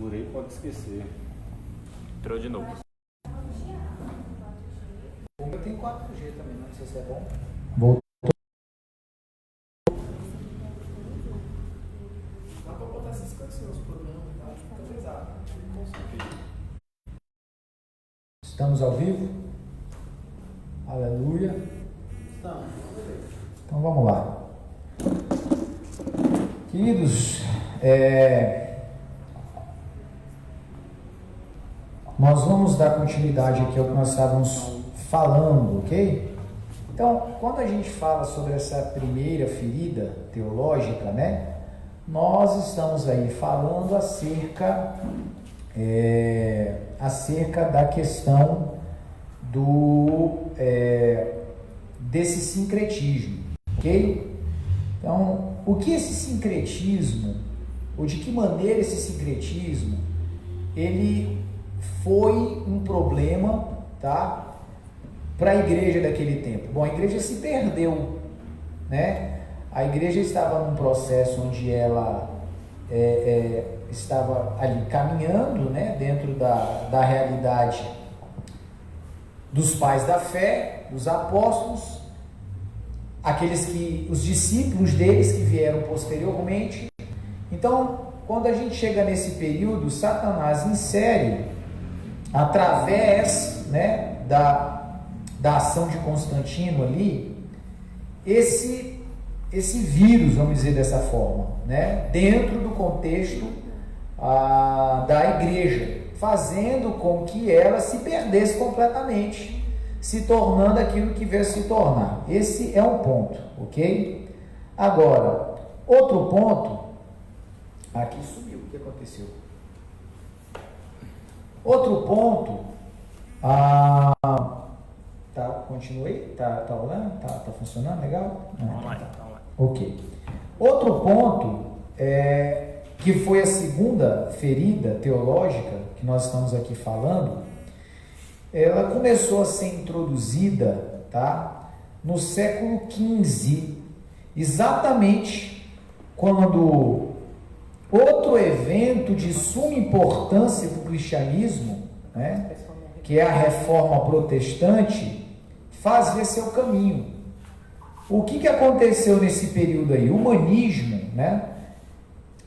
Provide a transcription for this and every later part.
Configurei, pode esquecer. Entrou de novo. O meu tem 4G também, não sei se é bom. Voltou. Dá pra botar essas canções por ano, tá? Fica pesado. Estamos ao vivo? Aleluia. Estamos. Então vamos lá. Queridos, nós vamos dar continuidade aqui ao que nós estávamos falando, ok? Então, quando a gente fala sobre essa primeira ferida teológica, né? Nós estamos aí falando acerca da questão desse sincretismo, ok? Então, o que esse sincretismo, ou de que maneira esse sincretismo, ele foi um problema, tá? Para a igreja daquele tempo. Bom, a igreja se perdeu, né? A igreja estava num processo onde ela estava ali caminhando, né? Dentro da realidade dos pais da fé, dos apóstolos, os discípulos deles que vieram posteriormente. Então, quando a gente chega nesse período, Satanás insere, através, né, da ação de Constantino ali, esse vírus, vamos dizer dessa forma, né, dentro do contexto da igreja, fazendo com que ela se perdesse completamente, se tornando aquilo que veio se tornar. Esse é um ponto, ok? Agora, outro ponto, aqui sumiu, o que aconteceu? Outro ponto, continuei? Tá rolando? Tá funcionando legal? Online. Ok. Outro ponto, que foi a segunda ferida teológica que nós estamos aqui falando, ela começou a ser introduzida, tá, no século XV, exatamente quando outro evento de suma importância para o cristianismo, né, que é a Reforma Protestante, fazia seu caminho. O que aconteceu nesse período aí? O humanismo, né,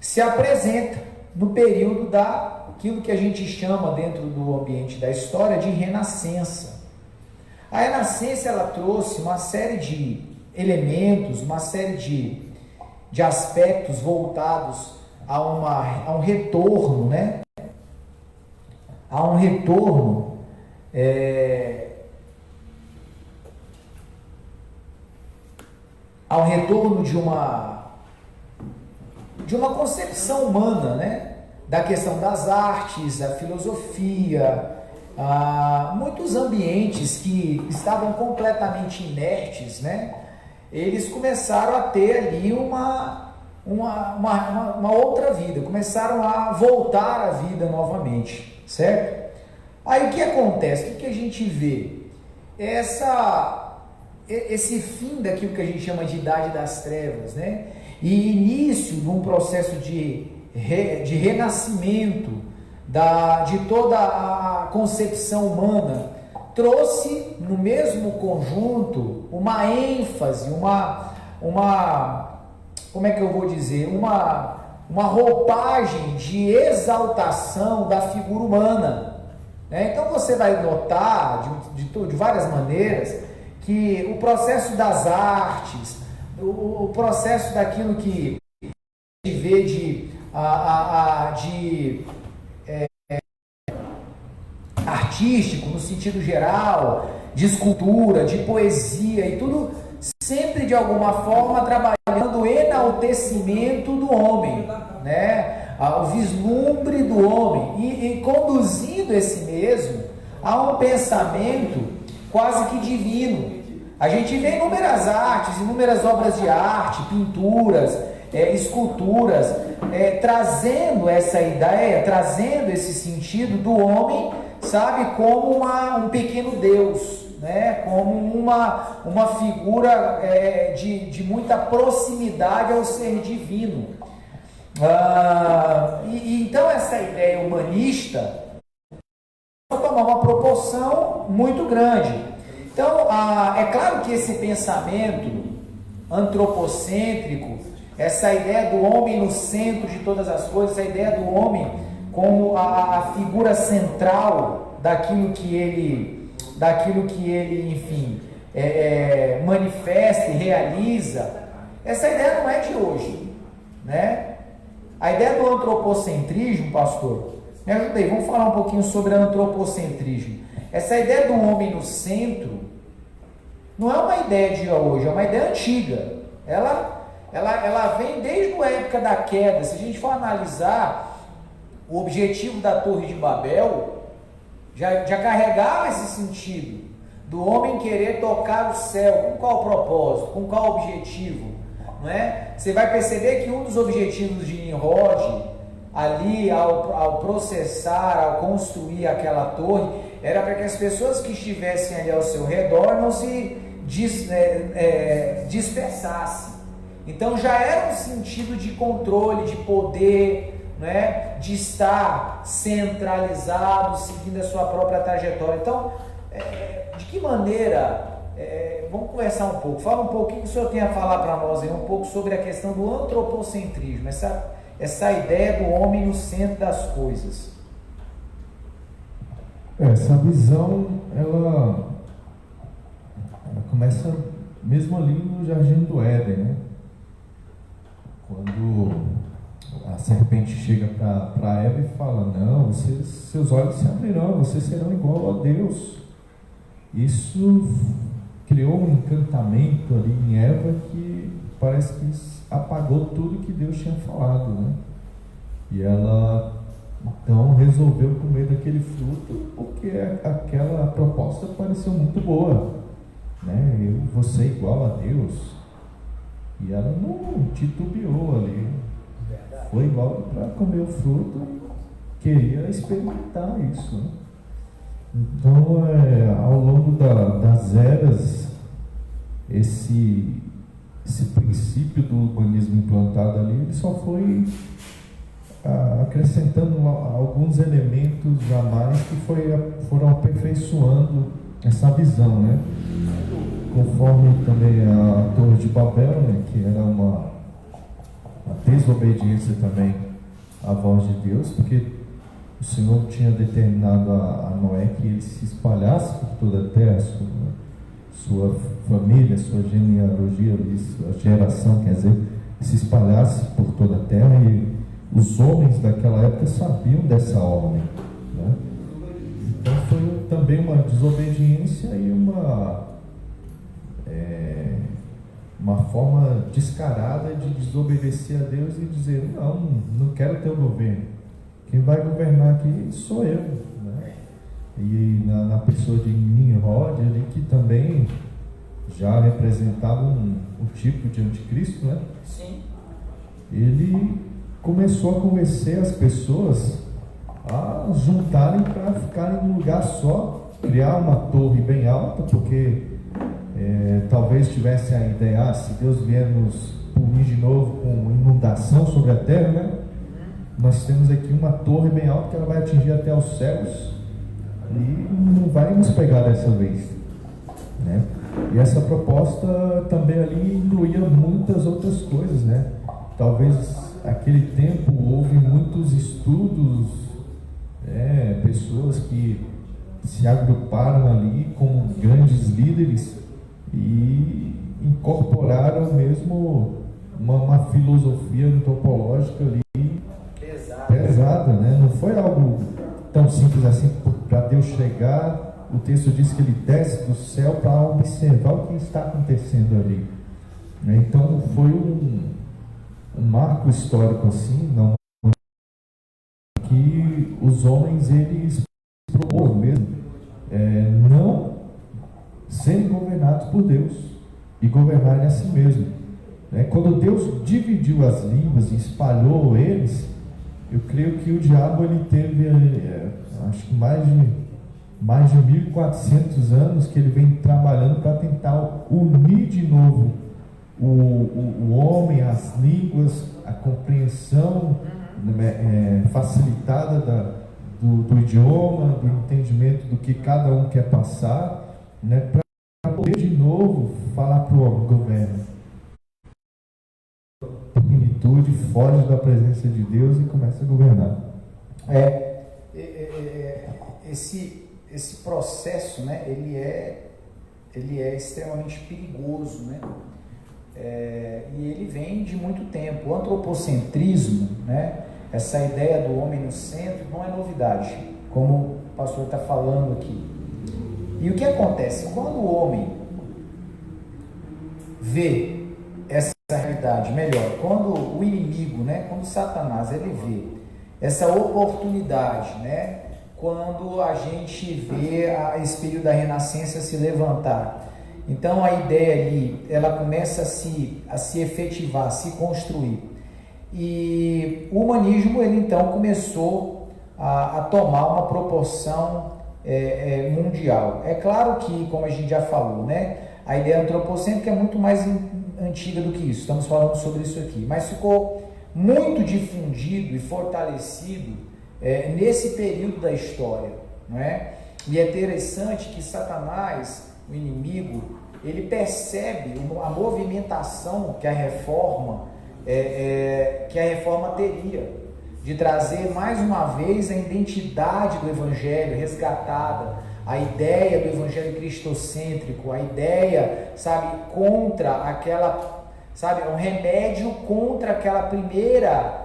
se apresenta no período daquilo que a gente chama dentro do ambiente da história de renascença. A renascença, ela trouxe uma série de elementos, uma série de aspectos voltados a um retorno, né? A um retorno de uma concepção humana, né? Da questão das artes, da filosofia, muitos ambientes que estavam completamente inertes, né? Eles começaram a ter ali uma outra vida, começaram a voltar à vida novamente, certo? Aí o que acontece? O que a gente vê? Esse fim daquilo que a gente chama de Idade das Trevas, né? E início de um processo de renascimento de toda a concepção humana, trouxe no mesmo conjunto uma ênfase, como é que eu vou dizer, uma roupagem de exaltação da figura humana, né? Então você vai notar de várias maneiras que o processo das artes, o processo daquilo que a gente vê artístico no sentido geral, de escultura, de poesia e tudo, sempre de alguma forma trabalhando o enaltecimento do homem, né? O vislumbre do homem e conduzindo esse mesmo a um pensamento quase que divino. A gente vê inúmeras artes, inúmeras obras de arte, pinturas, esculturas, trazendo essa ideia, trazendo esse sentido do homem, sabe, como um pequeno Deus, né? Como uma figura de muita proximidade ao ser divino. Então essa ideia humanista vai tomar uma proporção muito grande. Então, é claro que esse pensamento antropocêntrico, essa ideia do homem no centro de todas as coisas, essa ideia do homem como a figura central daquilo que ele, enfim, manifesta e realiza, essa ideia não é de hoje, né? A ideia do antropocentrismo, pastor, me ajuda aí, vamos falar um pouquinho sobre antropocentrismo. Essa ideia do homem no centro não é uma ideia de hoje, é uma ideia antiga. Ela vem desde a época da queda. Se a gente for analisar o objetivo da Torre de Babel, já carregava esse sentido do homem querer tocar o céu. Com qual propósito? Com qual objetivo? Não é? Você vai perceber que um dos objetivos de Nimrod, ali ao processar, ao construir aquela torre, era para que as pessoas que estivessem ali ao seu redor não se dispersassem. Então já era um sentido de controle, de poder, né, de estar centralizado, seguindo a sua própria trajetória. Então, de que maneira, vamos conversar um pouco, fala um pouquinho que o senhor tem a falar para nós aí, um pouco sobre a questão do antropocentrismo, essa ideia do homem no centro das coisas. Essa visão, ela começa mesmo ali no Jardim do Éden, né? Quando a serpente chega para Eva e fala: não, seus olhos se abrirão, vocês serão igual a Deus. Isso criou um encantamento ali em Eva que parece que apagou tudo que Deus tinha falado, né? E ela então resolveu comer daquele fruto porque aquela proposta pareceu muito boa, né? Eu vou ser igual a Deus. E ela não titubeou ali, foi logo para comer o fruto e queria experimentar isso, né? Então, ao longo das eras, esse princípio do humanismo implantado ali, ele só foi acrescentando alguns elementos a mais que foram aperfeiçoando essa visão, né? Conforme também a Torre de Babel, né, que era uma desobediência também à voz de Deus, porque o Senhor tinha determinado a Noé que ele se espalhasse por toda a terra, sua família, sua genealogia, sua geração, quer dizer, se espalhasse por toda a terra, e os homens daquela época sabiam dessa ordem, né? Então foi também uma desobediência e uma forma descarada de desobedecer a Deus e dizer: não quero teu governo, quem vai governar aqui sou eu, né? E na pessoa de Nimrod ali, que também já representava um tipo de anticristo, né? Sim. Ele começou a convencer as pessoas a juntarem para ficarem num lugar só, criar uma torre bem alta, porque talvez tivesse a ideia: se Deus vier nos punir de novo com inundação sobre a terra, né? Nós temos aqui uma torre bem alta que ela vai atingir até os céus e não vai nos pegar dessa vez, né? E essa proposta também ali incluía muitas outras coisas, né? Talvez naquele tempo houve muitos estudos, pessoas que se agruparam ali como grandes líderes e incorporaram mesmo uma filosofia antropológica ali pesada, né? Não foi algo tão simples assim para Deus chegar. O texto diz que ele desce do céu para observar o que está acontecendo ali, né? Então foi um marco histórico assim, não, que os homens eles propõem mesmo não serem governados por Deus e governarem a si mesmo, né? Quando Deus dividiu as línguas e espalhou eles, eu creio que o diabo ele teve acho que mais de 1400 anos que ele vem trabalhando para tentar unir de novo o homem, as línguas, a compreensão facilitada do idioma, do entendimento do que cada um quer passar, né, para poder de novo falar para o homem: governa. Plenitude, foge da presença de Deus e começa a governar. Esse processo, né, ele é extremamente perigoso, né? E ele vem de muito tempo. O antropocentrismo, né, essa ideia do homem no centro, não é novidade, como o pastor está falando aqui. E o que acontece? Quando o homem vê essa realidade, melhor, quando o inimigo, né, quando Satanás, ele vê essa oportunidade, né, quando a gente vê esse período da renascença se levantar, então a ideia ali, ela começa a se efetivar, a se construir. E o humanismo, ele então começou a tomar uma proporção mundial. É claro que, como a gente já falou, né, a ideia antropocêntrica é muito mais antiga do que isso, estamos falando sobre isso aqui, mas ficou muito difundido e fortalecido nesse período da história, não é? E é interessante que Satanás, o inimigo, ele percebe a movimentação que a reforma teria, de trazer mais uma vez a identidade do evangelho resgatada, a ideia do evangelho cristocêntrico, a ideia, sabe, contra aquela, sabe, um remédio contra aquela primeira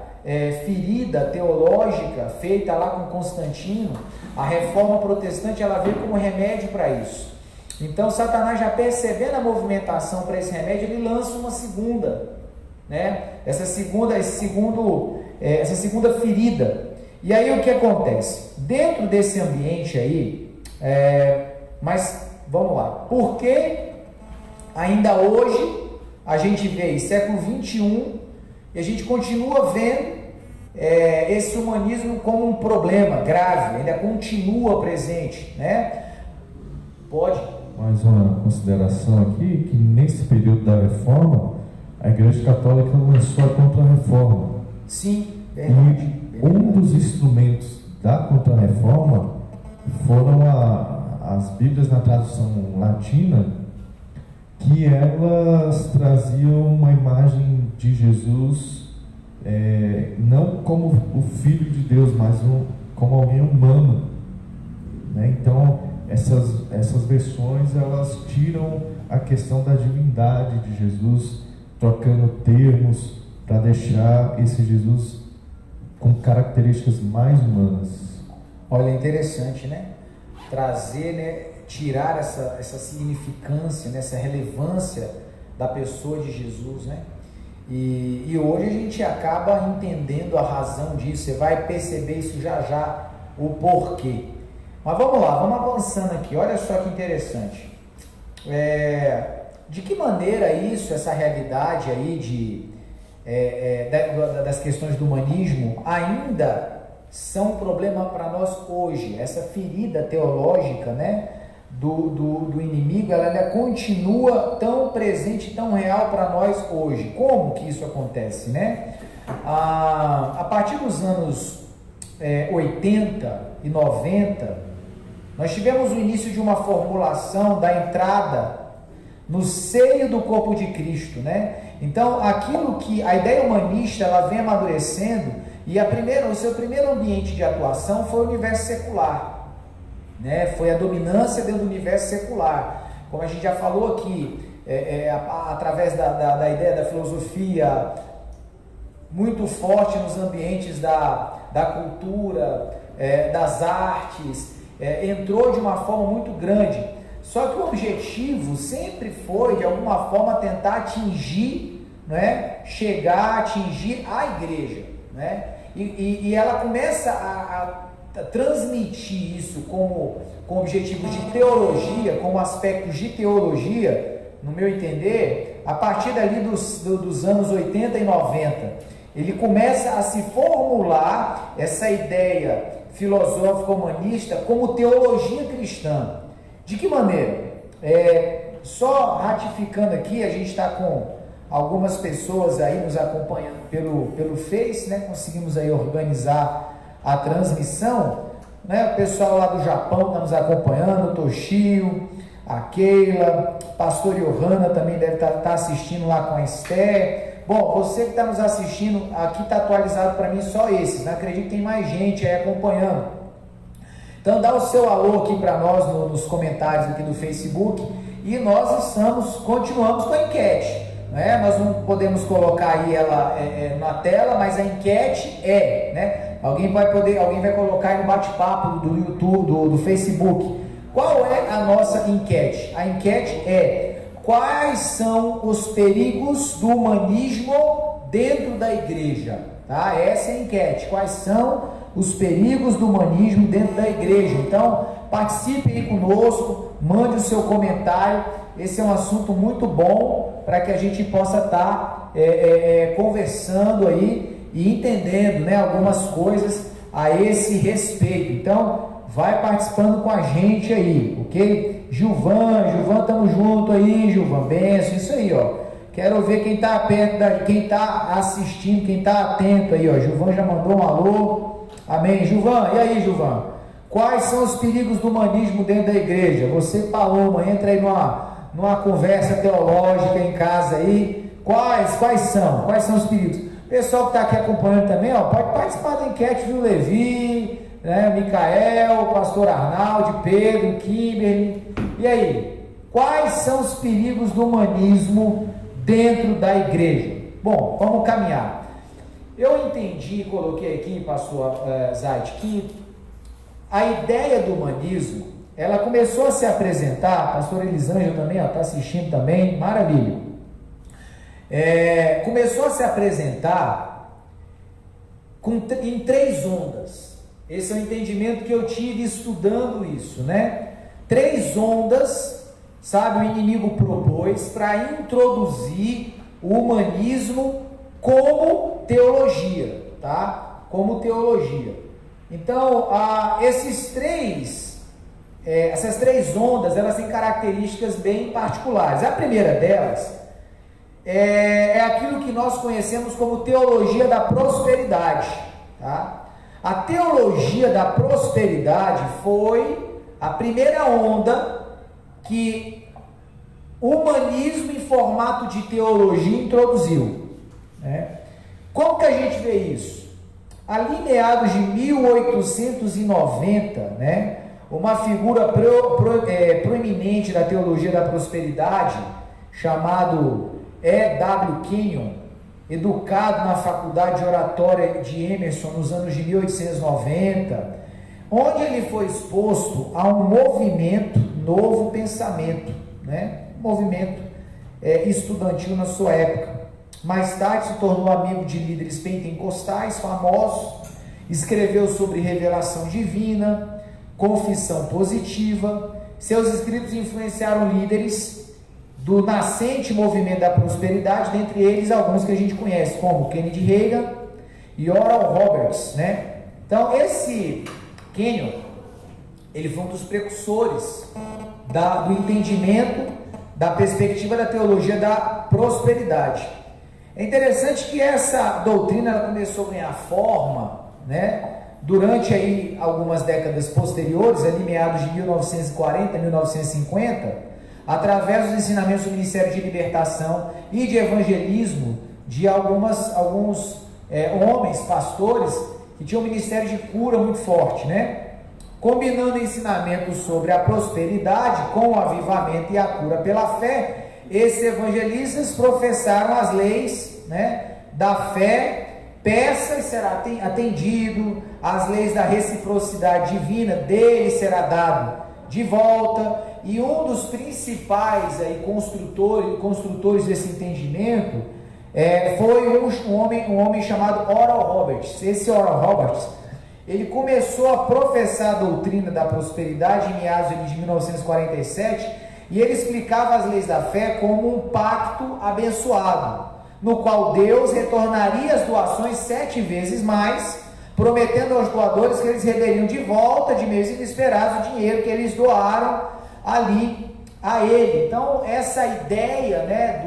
ferida teológica feita lá com Constantino. A reforma protestante, ela veio como remédio para isso. Então Satanás, já percebendo a movimentação para esse remédio, ele lança uma segunda, né? Essa segunda ferida. E aí o que acontece? Dentro desse ambiente aí, mas vamos lá, por que ainda hoje a gente vê século 21 e a gente continua vendo esse humanismo como um problema grave, ainda continua presente, né? Pode? Mais uma consideração aqui, que nesse período da reforma, a Igreja Católica lançou a Contra-Reforma. Sim, verdade. E um dos instrumentos da Contra-Reforma foram as Bíblias na tradução latina, que elas traziam uma imagem de Jesus, não como o Filho de Deus, mas como alguém humano, né? Então, essas versões, elas tiram a questão da divindade de Jesus, trocando termos para deixar esse Jesus com características mais humanas. Olha, interessante, né? Trazer, né? Tirar essa significância, né? Essa relevância da pessoa de Jesus, né? E hoje a gente acaba entendendo a razão disso. Você vai perceber isso já, o porquê. Mas vamos lá, vamos avançando aqui. Olha só que interessante. De que maneira isso, essa realidade aí das questões do humanismo ainda são um problema para nós hoje? Essa ferida teológica, né, do inimigo, ela continua tão presente, tão real para nós hoje. Como que isso acontece, né? A partir dos anos 80 e 90, nós tivemos o início de uma formulação da entrada no seio do corpo de Cristo, né? Então, aquilo que a ideia humanista, ela vem amadurecendo, e o seu primeiro ambiente de atuação foi o universo secular, né? Foi a dominância dentro do universo secular, como a gente já falou aqui, através da ideia da filosofia, muito forte nos ambientes da cultura, das artes, entrou de uma forma muito grande. Só que o objetivo sempre foi, de alguma forma, tentar atingir, né, chegar a atingir a igreja, né? E ela começa a transmitir isso como objetivos de teologia, como aspectos de teologia, no meu entender, a partir dali dos anos 80 e 90. Ele começa a se formular essa ideia filosófica humanista como teologia cristã. De que maneira? Só ratificando aqui, a gente está com algumas pessoas aí nos acompanhando pelo Face, né? Conseguimos aí organizar a transmissão, né? O pessoal lá do Japão está nos acompanhando, o Toshio, a Keila, pastor Johanna também deve estar assistindo lá com a Esther. Bom, você que está nos assistindo, aqui está atualizado para mim só esses, não acredito que tem mais gente aí acompanhando. Então dá o seu alô aqui para nós nos comentários aqui do Facebook, e nós continuamos com a enquete, né? Nós não podemos colocar aí ela na tela, mas a enquete né? Alguém vai colocar aí no bate-papo do YouTube, do Facebook. Qual é a nossa enquete? A enquete é: quais são os perigos do humanismo dentro da igreja? Tá? Essa é a enquete. Quais são os perigos do humanismo dentro da igreja? Então, participe aí conosco, mande o seu comentário. Esse é um assunto muito bom para que a gente possa estar conversando aí e entendendo, né, algumas coisas a esse respeito. Então, vai participando com a gente aí, ok? Gilvan, tamo junto aí, Gilvan, benção, isso aí, ó. Quero ver quem tá perto, quem tá assistindo, quem tá atento aí, ó. Gilvan já mandou um alô, amém. Gilvan, e aí, Gilvan? Quais são os perigos do humanismo dentro da igreja? Você, Paloma, entra aí numa conversa teológica em casa aí. Quais são os perigos? O pessoal que está aqui acompanhando também, ó, pode participar da enquete, viu? Levi, né? Micael, pastor Arnaldo, Pedro, Kimberly. E aí? Quais são os perigos do humanismo dentro da igreja? Bom, vamos caminhar. Eu entendi, coloquei aqui, pastor Zait, que a ideia do humanismo, ela começou a se apresentar, pastor Elisângela também está assistindo também, maravilha. Começou a se apresentar em 3 ondas. Esse é o entendimento que eu tive estudando isso, né? 3 ondas, sabe, o inimigo propôs para introduzir o humanismo como teologia, tá? Como teologia. Então, essas 3 ondas, elas têm características bem particulares. A primeira delas é aquilo que nós conhecemos como teologia da prosperidade, tá? A teologia da prosperidade foi a primeira onda que o humanismo em formato de teologia introduziu, né? Como que a gente vê isso? Ali meados de 1890, né, uma figura proeminente da teologia da prosperidade, chamado E.W. Kenyon, educado na faculdade de oratória de Emerson nos anos de 1890, onde ele foi exposto a um movimento, novo pensamento, né? Movimento estudantil na sua época. Mais tarde se tornou amigo de líderes pentecostais famosos, escreveu sobre revelação divina, confissão positiva. Seus escritos influenciaram líderes do nascente movimento da prosperidade, dentre eles alguns que a gente conhece, como Kennedy Reagan e Oral Roberts, né? Então, esse Kenyon, ele foi um dos precursores do entendimento da perspectiva da teologia da prosperidade. É interessante que essa doutrina ela começou a ganhar forma, né, durante aí algumas décadas posteriores, ali meados de 1940, 1950, através dos ensinamentos do Ministério de Libertação e de Evangelismo de alguns homens, pastores, que tinham um ministério de cura muito forte, né? Combinando ensinamentos sobre a prosperidade com o avivamento e a cura pela fé, esses evangelistas professaram as leis, né, da fé: peça e será atendido, as leis da reciprocidade divina, dele será dado de volta. E um dos principais aí, construtores desse entendimento foi um homem chamado Oral Roberts. Esse Oral Roberts, ele começou a professar a doutrina da prosperidade em meados de 1947, e ele explicava as leis da fé como um pacto abençoado, no qual Deus retornaria as doações 7 vezes mais, prometendo aos doadores que eles receberiam de volta de meios inesperados o dinheiro que eles doaram ali a ele. Então, essa ideia, né,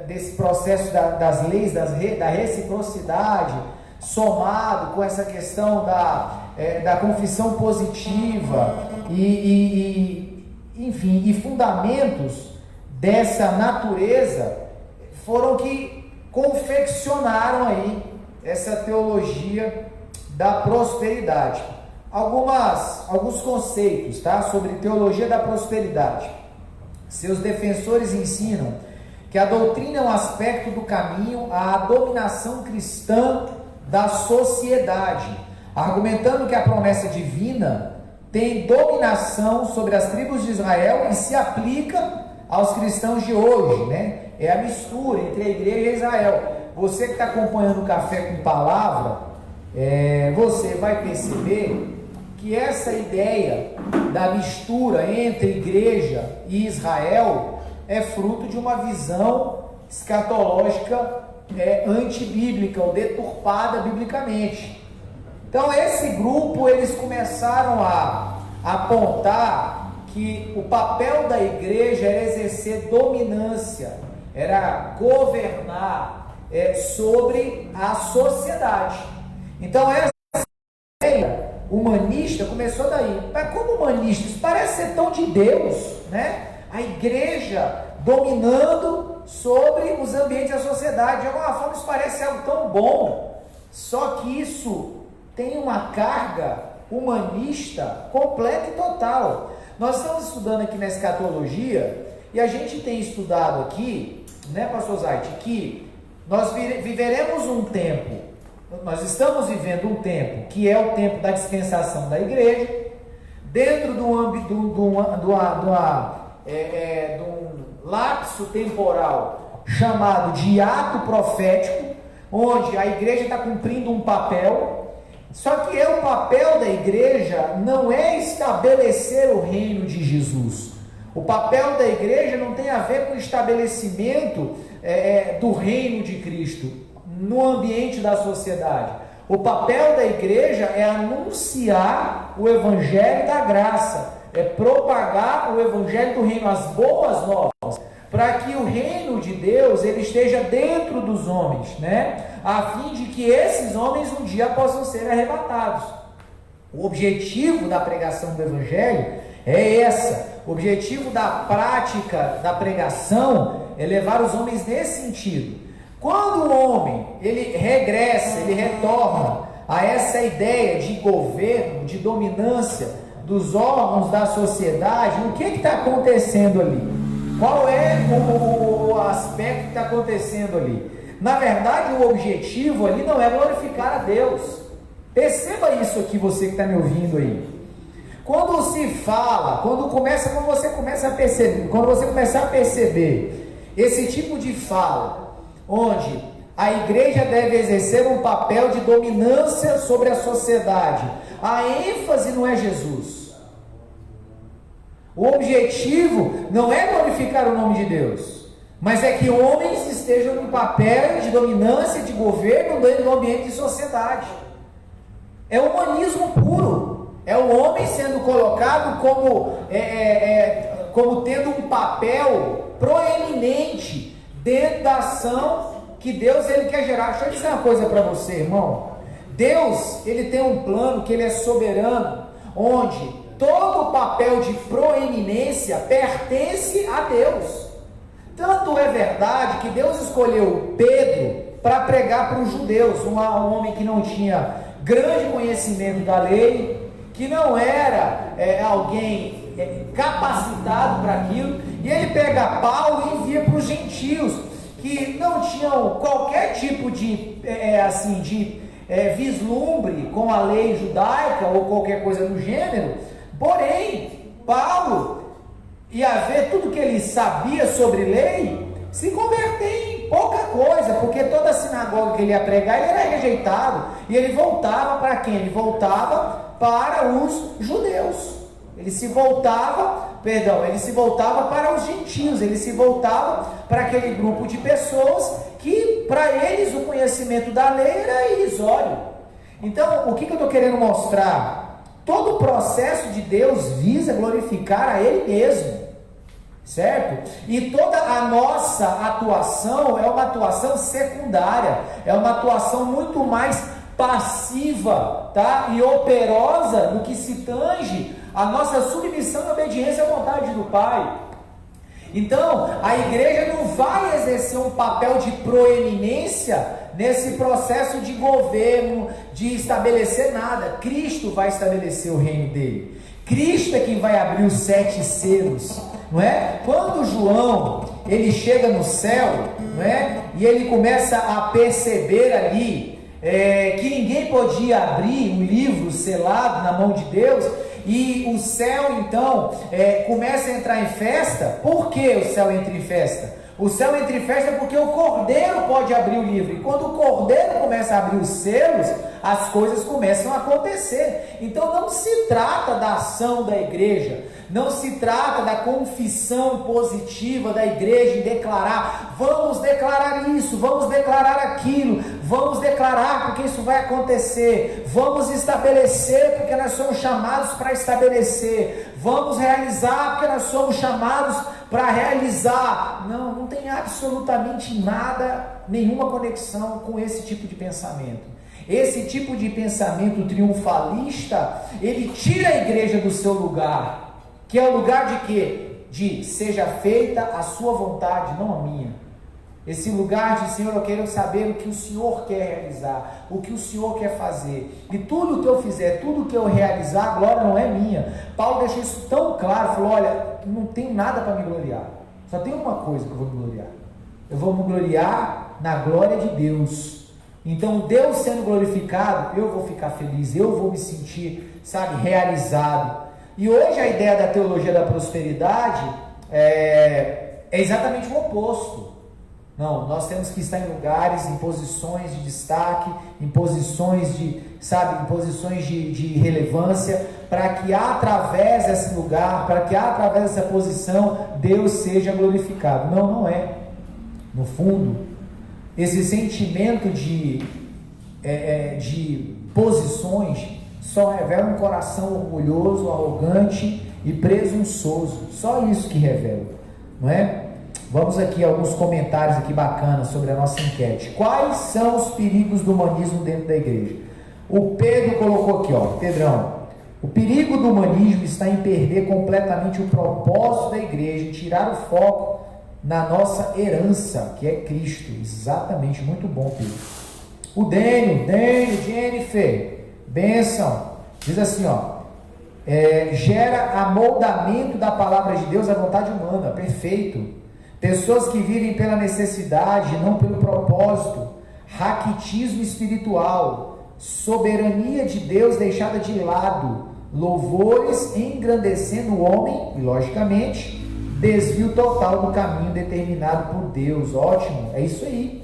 desse processo das leis, da reciprocidade, somado com essa questão da confissão positiva enfim, e fundamentos dessa natureza foram que confeccionaram aí essa teologia da prosperidade. Alguns conceitos, tá, sobre teologia da prosperidade. Seus defensores ensinam que a doutrina é um aspecto do caminho à dominação cristã da sociedade, argumentando que a promessa divina tem dominação sobre as tribos de Israel e se aplica aos cristãos de hoje, né? É a mistura entre a igreja e Israel. Você que está acompanhando o Café com Palavra, você vai perceber que essa ideia da mistura entre igreja e Israel é fruto de uma visão escatológica antibíblica ou deturpada biblicamente. Então esse grupo, eles começaram a apontar que o papel da igreja era exercer dominância, era governar sobre a sociedade. Então essa ideia humanista começou daí. Mas como humanista? Isso parece ser tão de Deus, né? A igreja dominando sobre os ambientes da sociedade. De alguma forma isso parece algo tão bom, só que isso tem uma carga humanista completa e total. Nós estamos estudando aqui na escatologia e a gente tem estudado aqui, né, pastor Zait, que nós viveremos um tempo, nós estamos vivendo um tempo que é o tempo da dispensação da igreja, dentro do âmbito de um lapso temporal chamado de ato profético, onde a igreja está cumprindo um papel. Só que o papel da igreja não é estabelecer o reino de Jesus. O papel da igreja não tem a ver com o estabelecimento do reino de Cristo no ambiente da sociedade. O papel da igreja é anunciar o evangelho da graça, é propagar o evangelho do reino, as boas novas, para que o reino de Deus ele esteja dentro dos homens, né? A fim de que esses homens um dia possam ser arrebatados. O objetivo da pregação do evangelho é essa. O objetivo da prática da pregação é levar os homens nesse sentido. Quando o homem ele regressa, ele retorna a essa ideia de governo, de dominância dos órgãos da sociedade, o que está acontecendo ali? Qual é o aspecto que está acontecendo ali? Na verdade, o objetivo ali não é glorificar a Deus. Perceba isso aqui, você que está me ouvindo aí. Quando se fala, quando você começa a perceber esse tipo de fala, onde a igreja deve exercer um papel de dominância sobre a sociedade, a ênfase não é Jesus. O objetivo não é glorificar o nome de Deus, mas é que homens estejam no papel de dominância, de governo dentro do ambiente de sociedade. É humanismo puro. É o homem sendo colocado como tendo um papel proeminente dentro da ação que Deus ele quer gerar. Deixa eu dizer uma coisa para você, irmão. Deus ele tem um plano que ele é soberano, onde todo o papel de proeminência pertence a Deus. Tanto é verdade que Deus escolheu Pedro para pregar para os judeus, um homem que não tinha grande conhecimento da lei, que não era alguém capacitado para aquilo, e ele pega Paulo e envia para os gentios, que não tinham qualquer tipo de vislumbre com a lei judaica ou qualquer coisa do gênero. Porém, Paulo ia ver tudo que ele sabia sobre lei, se converter em pouca coisa, porque toda a sinagoga que ele ia pregar, ele era rejeitado, e ele voltava para quem? Ele voltava para os judeus, ele se voltava para os gentios, ele se voltava para aquele grupo de pessoas que, para eles, o conhecimento da lei era irrisório. Então, o que eu estou querendo mostrar? Todo o processo de Deus visa glorificar a Ele mesmo. certo? E toda a nossa atuação é uma atuação secundária, é uma atuação muito mais passiva, tá? E operosa no que se tange a nossa submissão e obediência à vontade do Pai. Então, a igreja não vai exercer um papel de proeminência nesse processo de governo, de estabelecer nada. Cristo vai estabelecer o reino dele. Cristo é quem vai abrir os 7 selos, não é? Quando João, ele chega no céu, não é? E ele começa a perceber ali que ninguém podia abrir um livro selado na mão de Deus, e o céu então começa a entrar em festa. Por que o céu entra em festa? O céu entra em festa porque o Cordeiro pode abrir o livro, e quando o Cordeiro começa a abrir os selos, as coisas começam a acontecer. Então não se trata da ação da igreja, não se trata da confissão positiva da igreja em declarar, vamos declarar isso, vamos declarar aquilo, vamos declarar porque isso vai acontecer, vamos estabelecer porque nós somos chamados para estabelecer, vamos realizar porque nós somos chamados para realizar. Não, não tem absolutamente nada, nenhuma conexão com esse tipo de pensamento. Esse tipo de pensamento triunfalista, ele tira a igreja do seu lugar, que é o lugar de quê? De seja feita a sua vontade, não a minha. Esse lugar de, Senhor, eu quero saber o que o Senhor quer realizar, o que o Senhor quer fazer, e tudo que eu fizer, tudo que eu realizar, a glória não é minha. Paulo deixou isso tão claro, falou, olha, não tenho nada para me gloriar, só tem uma coisa que eu vou me gloriar, eu vou me gloriar na glória de Deus. Então, Deus sendo glorificado, eu vou ficar feliz, eu vou me sentir, sabe, realizado. E hoje a ideia da teologia da prosperidade é exatamente o oposto. Não, nós temos que estar em lugares, em posições de destaque, em posições de, sabe, em posições de relevância, para que através desse lugar, para que através dessa posição, Deus seja glorificado. Não, não é. No fundo, esse sentimento de posições só revela um coração orgulhoso, arrogante e presunçoso. Só isso que revela, não é? Vamos aqui a alguns comentários aqui bacanas sobre a nossa enquete. Quais são os perigos do humanismo dentro da igreja? O Pedro colocou aqui, ó, Pedrão. O perigo do humanismo está em perder completamente o propósito da igreja e tirar o foco na nossa herança, que é Cristo. Exatamente, muito bom, Pedro. O Dênio, Jennifer, bênção, diz assim, ó, gera amoldamento da palavra de Deus à vontade humana. Perfeito. Pessoas que vivem pela necessidade, não pelo propósito. Raquitismo espiritual, soberania de Deus deixada de lado, louvores engrandecendo o homem e, logicamente, desvio total do caminho determinado por Deus. Ótimo, é isso aí,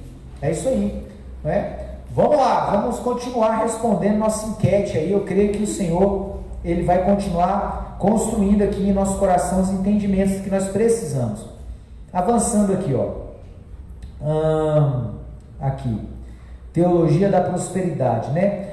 não é? Vamos lá, vamos continuar respondendo nossa enquete aí. Eu creio que o Senhor, Ele vai continuar construindo aqui em nosso coração os entendimentos que nós precisamos. Avançando aqui, ó, aqui, teologia da prosperidade, né?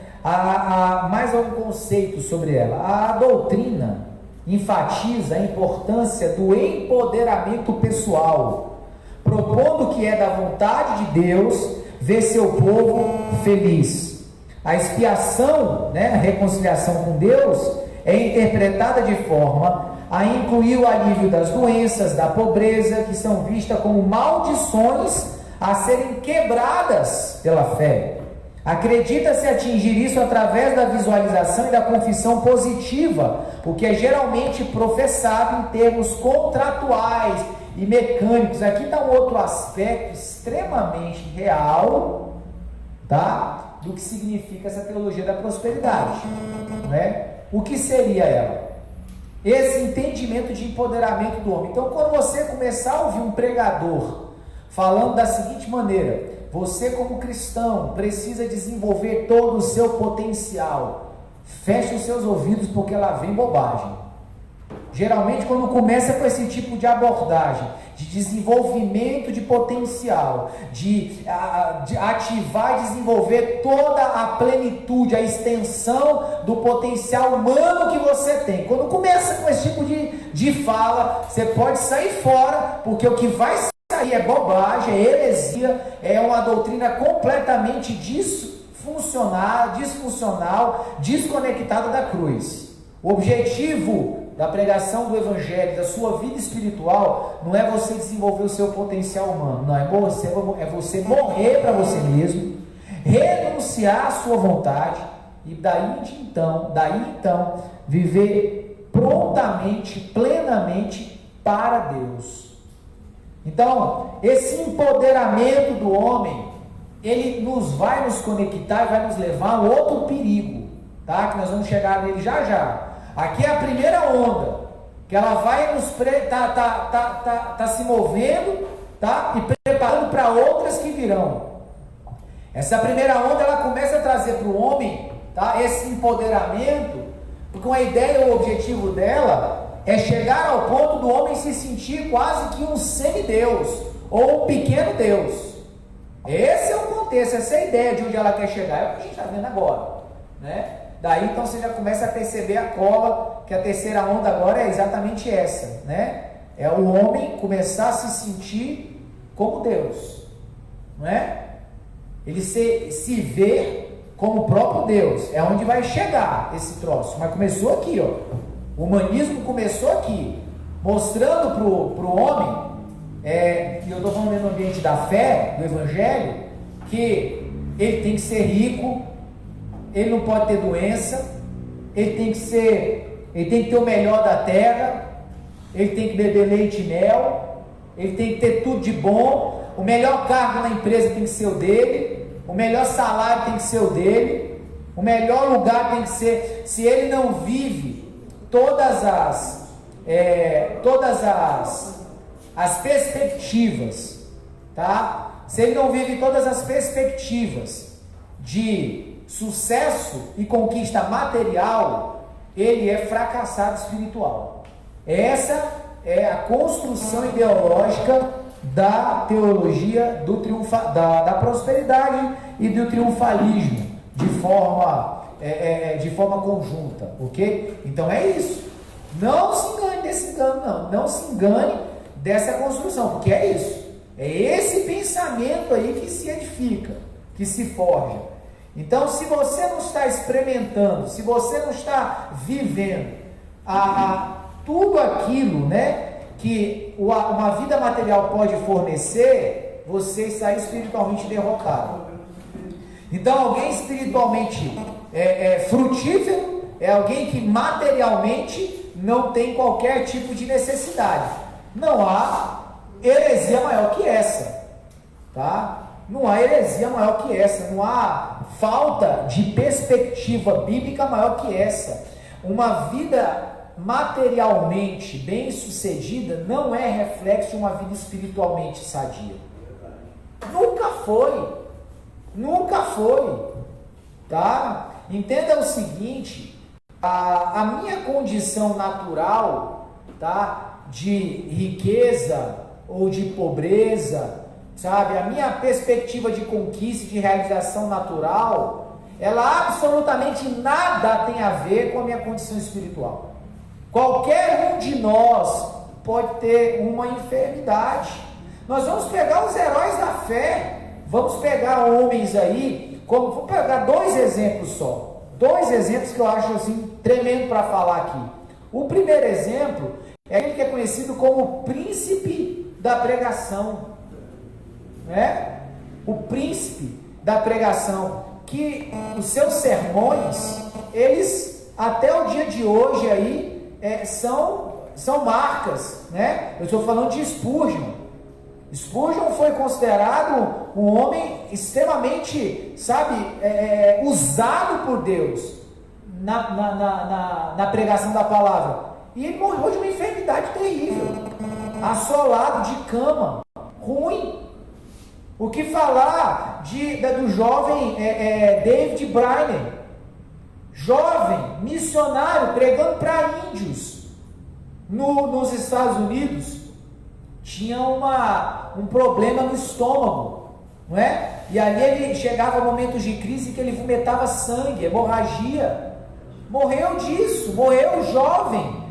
Mais algum conceito sobre ela. A doutrina enfatiza a importância do empoderamento pessoal, propondo que é da vontade de Deus ver seu povo feliz. A expiação, né, a reconciliação com Deus, é interpretada de forma a incluir o alívio das doenças, da pobreza, que são vistas como maldições a serem quebradas pela fé. Acredita-se atingir isso através da visualização e da confissão positiva, o que é geralmente professado em termos contratuais e mecânicos. Aqui está um outro aspecto extremamente real, tá? Do que significa essa teologia da prosperidade, né? O que seria ela? Esse entendimento de empoderamento do homem. Então, quando você começar a ouvir um pregador falando da seguinte maneira: você como cristão precisa desenvolver todo o seu potencial, feche os seus ouvidos, porque lá vem bobagem. geralmente quando começa com esse tipo de abordagem, de desenvolvimento de potencial, de ativar e desenvolver toda a plenitude, a extensão do potencial humano que você tem. Quando começa com esse tipo de fala, você pode sair fora, porque o que vai sair é bobagem, é heresia, é uma doutrina completamente disfuncional, desconectada da cruz. O objetivo da pregação do Evangelho, da sua vida espiritual, não é você desenvolver o seu potencial humano, não, é você morrer para você mesmo, renunciar à sua vontade, e daí então, viver prontamente, plenamente para Deus. Então, esse empoderamento do homem, ele vai nos conectar e vai nos levar a um outro perigo, tá? Que nós vamos chegar nele já já. Aqui é a primeira onda, que ela vai tá se movendo, tá? E preparando para outras que virão. Essa primeira onda, ela começa a trazer para o homem, tá? Esse empoderamento, porque uma ideia, o objetivo dela é chegar ao ponto do homem se sentir quase que um semideus, ou um pequeno Deus. Esse é o contexto, essa é a ideia de onde ela quer chegar, é o que a gente está vendo agora, né? Daí então você já começa a perceber a cola, que a terceira onda agora é exatamente essa, né? É o homem começar a se sentir como Deus, não é? Ele se ver como o próprio Deus, é onde vai chegar esse troço, mas começou aqui, ó. O humanismo começou aqui, mostrando para o homem, e eu estou falando no ambiente da fé, do Evangelho, que ele tem que ser rico, ele não pode ter doença, ele tem que ter o melhor da terra, ele tem que beber leite e mel, ele tem que ter tudo de bom, o melhor cargo na empresa tem que ser o dele, o melhor salário tem que ser o dele, o melhor lugar tem que ser, se ele não vive todas as perspectivas, tá? Se ele não vive todas as perspectivas de sucesso e conquista material, ele é fracassado espiritual. Essa é a construção ideológica da teologia da prosperidade e do triunfalismo de forma conjunta, ok? Então é isso. Não se engane desse engano, não se engane dessa construção, porque é isso. É esse pensamento aí que se edifica, que se forja. Então, se você não está experimentando, se você não está vivendo tudo aquilo, né, que uma vida material pode fornecer, você está espiritualmente derrotado. Então, alguém espiritualmente frutífero é alguém que materialmente não tem qualquer tipo de necessidade. Não há heresia maior que essa, tá? Não há heresia maior que essa, não há falta de perspectiva bíblica maior que essa. Uma vida materialmente bem sucedida não é reflexo de uma vida espiritualmente sadia. Nunca foi, tá? Entenda o seguinte, a minha condição natural, tá, de riqueza ou de pobreza, sabe, a minha perspectiva de conquista e de realização natural, ela absolutamente nada tem a ver com a minha condição espiritual. Qualquer um de nós pode ter uma enfermidade. Nós vamos pegar os heróis da fé, vamos pegar homens aí, vou pegar dois exemplos só, dois exemplos que eu acho assim tremendo para falar aqui. O primeiro exemplo é aquele que é conhecido como o príncipe da pregação, né? O príncipe da pregação, que os seus sermões, eles até o dia de hoje aí são marcas, né? Eu estou falando de Spurgeon. Spurgeon foi considerado um homem extremamente, sabe, usado por Deus na pregação da palavra. E ele morreu de uma enfermidade terrível, assolado de cama, ruim. O que falar do jovem David Brainerd, jovem missionário pregando para índios, Nos Estados Unidos tinha um problema no estômago, não é? E ali ele chegava a momentos de crise que ele vomitava sangue, hemorragia. Morreu disso, morreu jovem.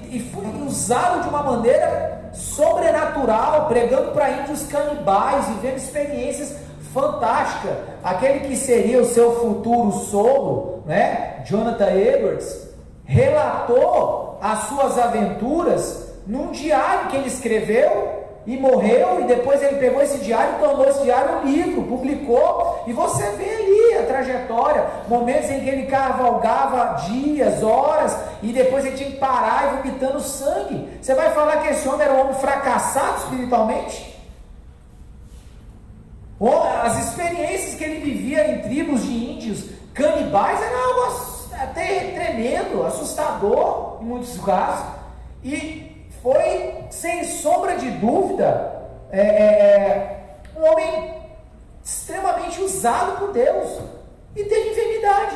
E foi usado de uma maneira sobrenatural, pregando para índios canibais, vivendo experiências fantásticas. Aquele que seria o seu futuro sogro, né? Jonathan Edwards, relatou as suas aventuras num diário que ele escreveu e morreu, e depois ele pegou esse diário e tornou esse diário um livro, publicou, e você vê ali a trajetória, momentos em que ele cavalgava dias, horas, e depois ele tinha que parar e vomitando sangue. Você vai falar que esse homem era um homem fracassado espiritualmente? As experiências que ele vivia em tribos de índios canibais era algo até tremendo, assustador em muitos casos, e foi, sem sombra de dúvida, um homem extremamente usado por Deus, e teve enfermidade.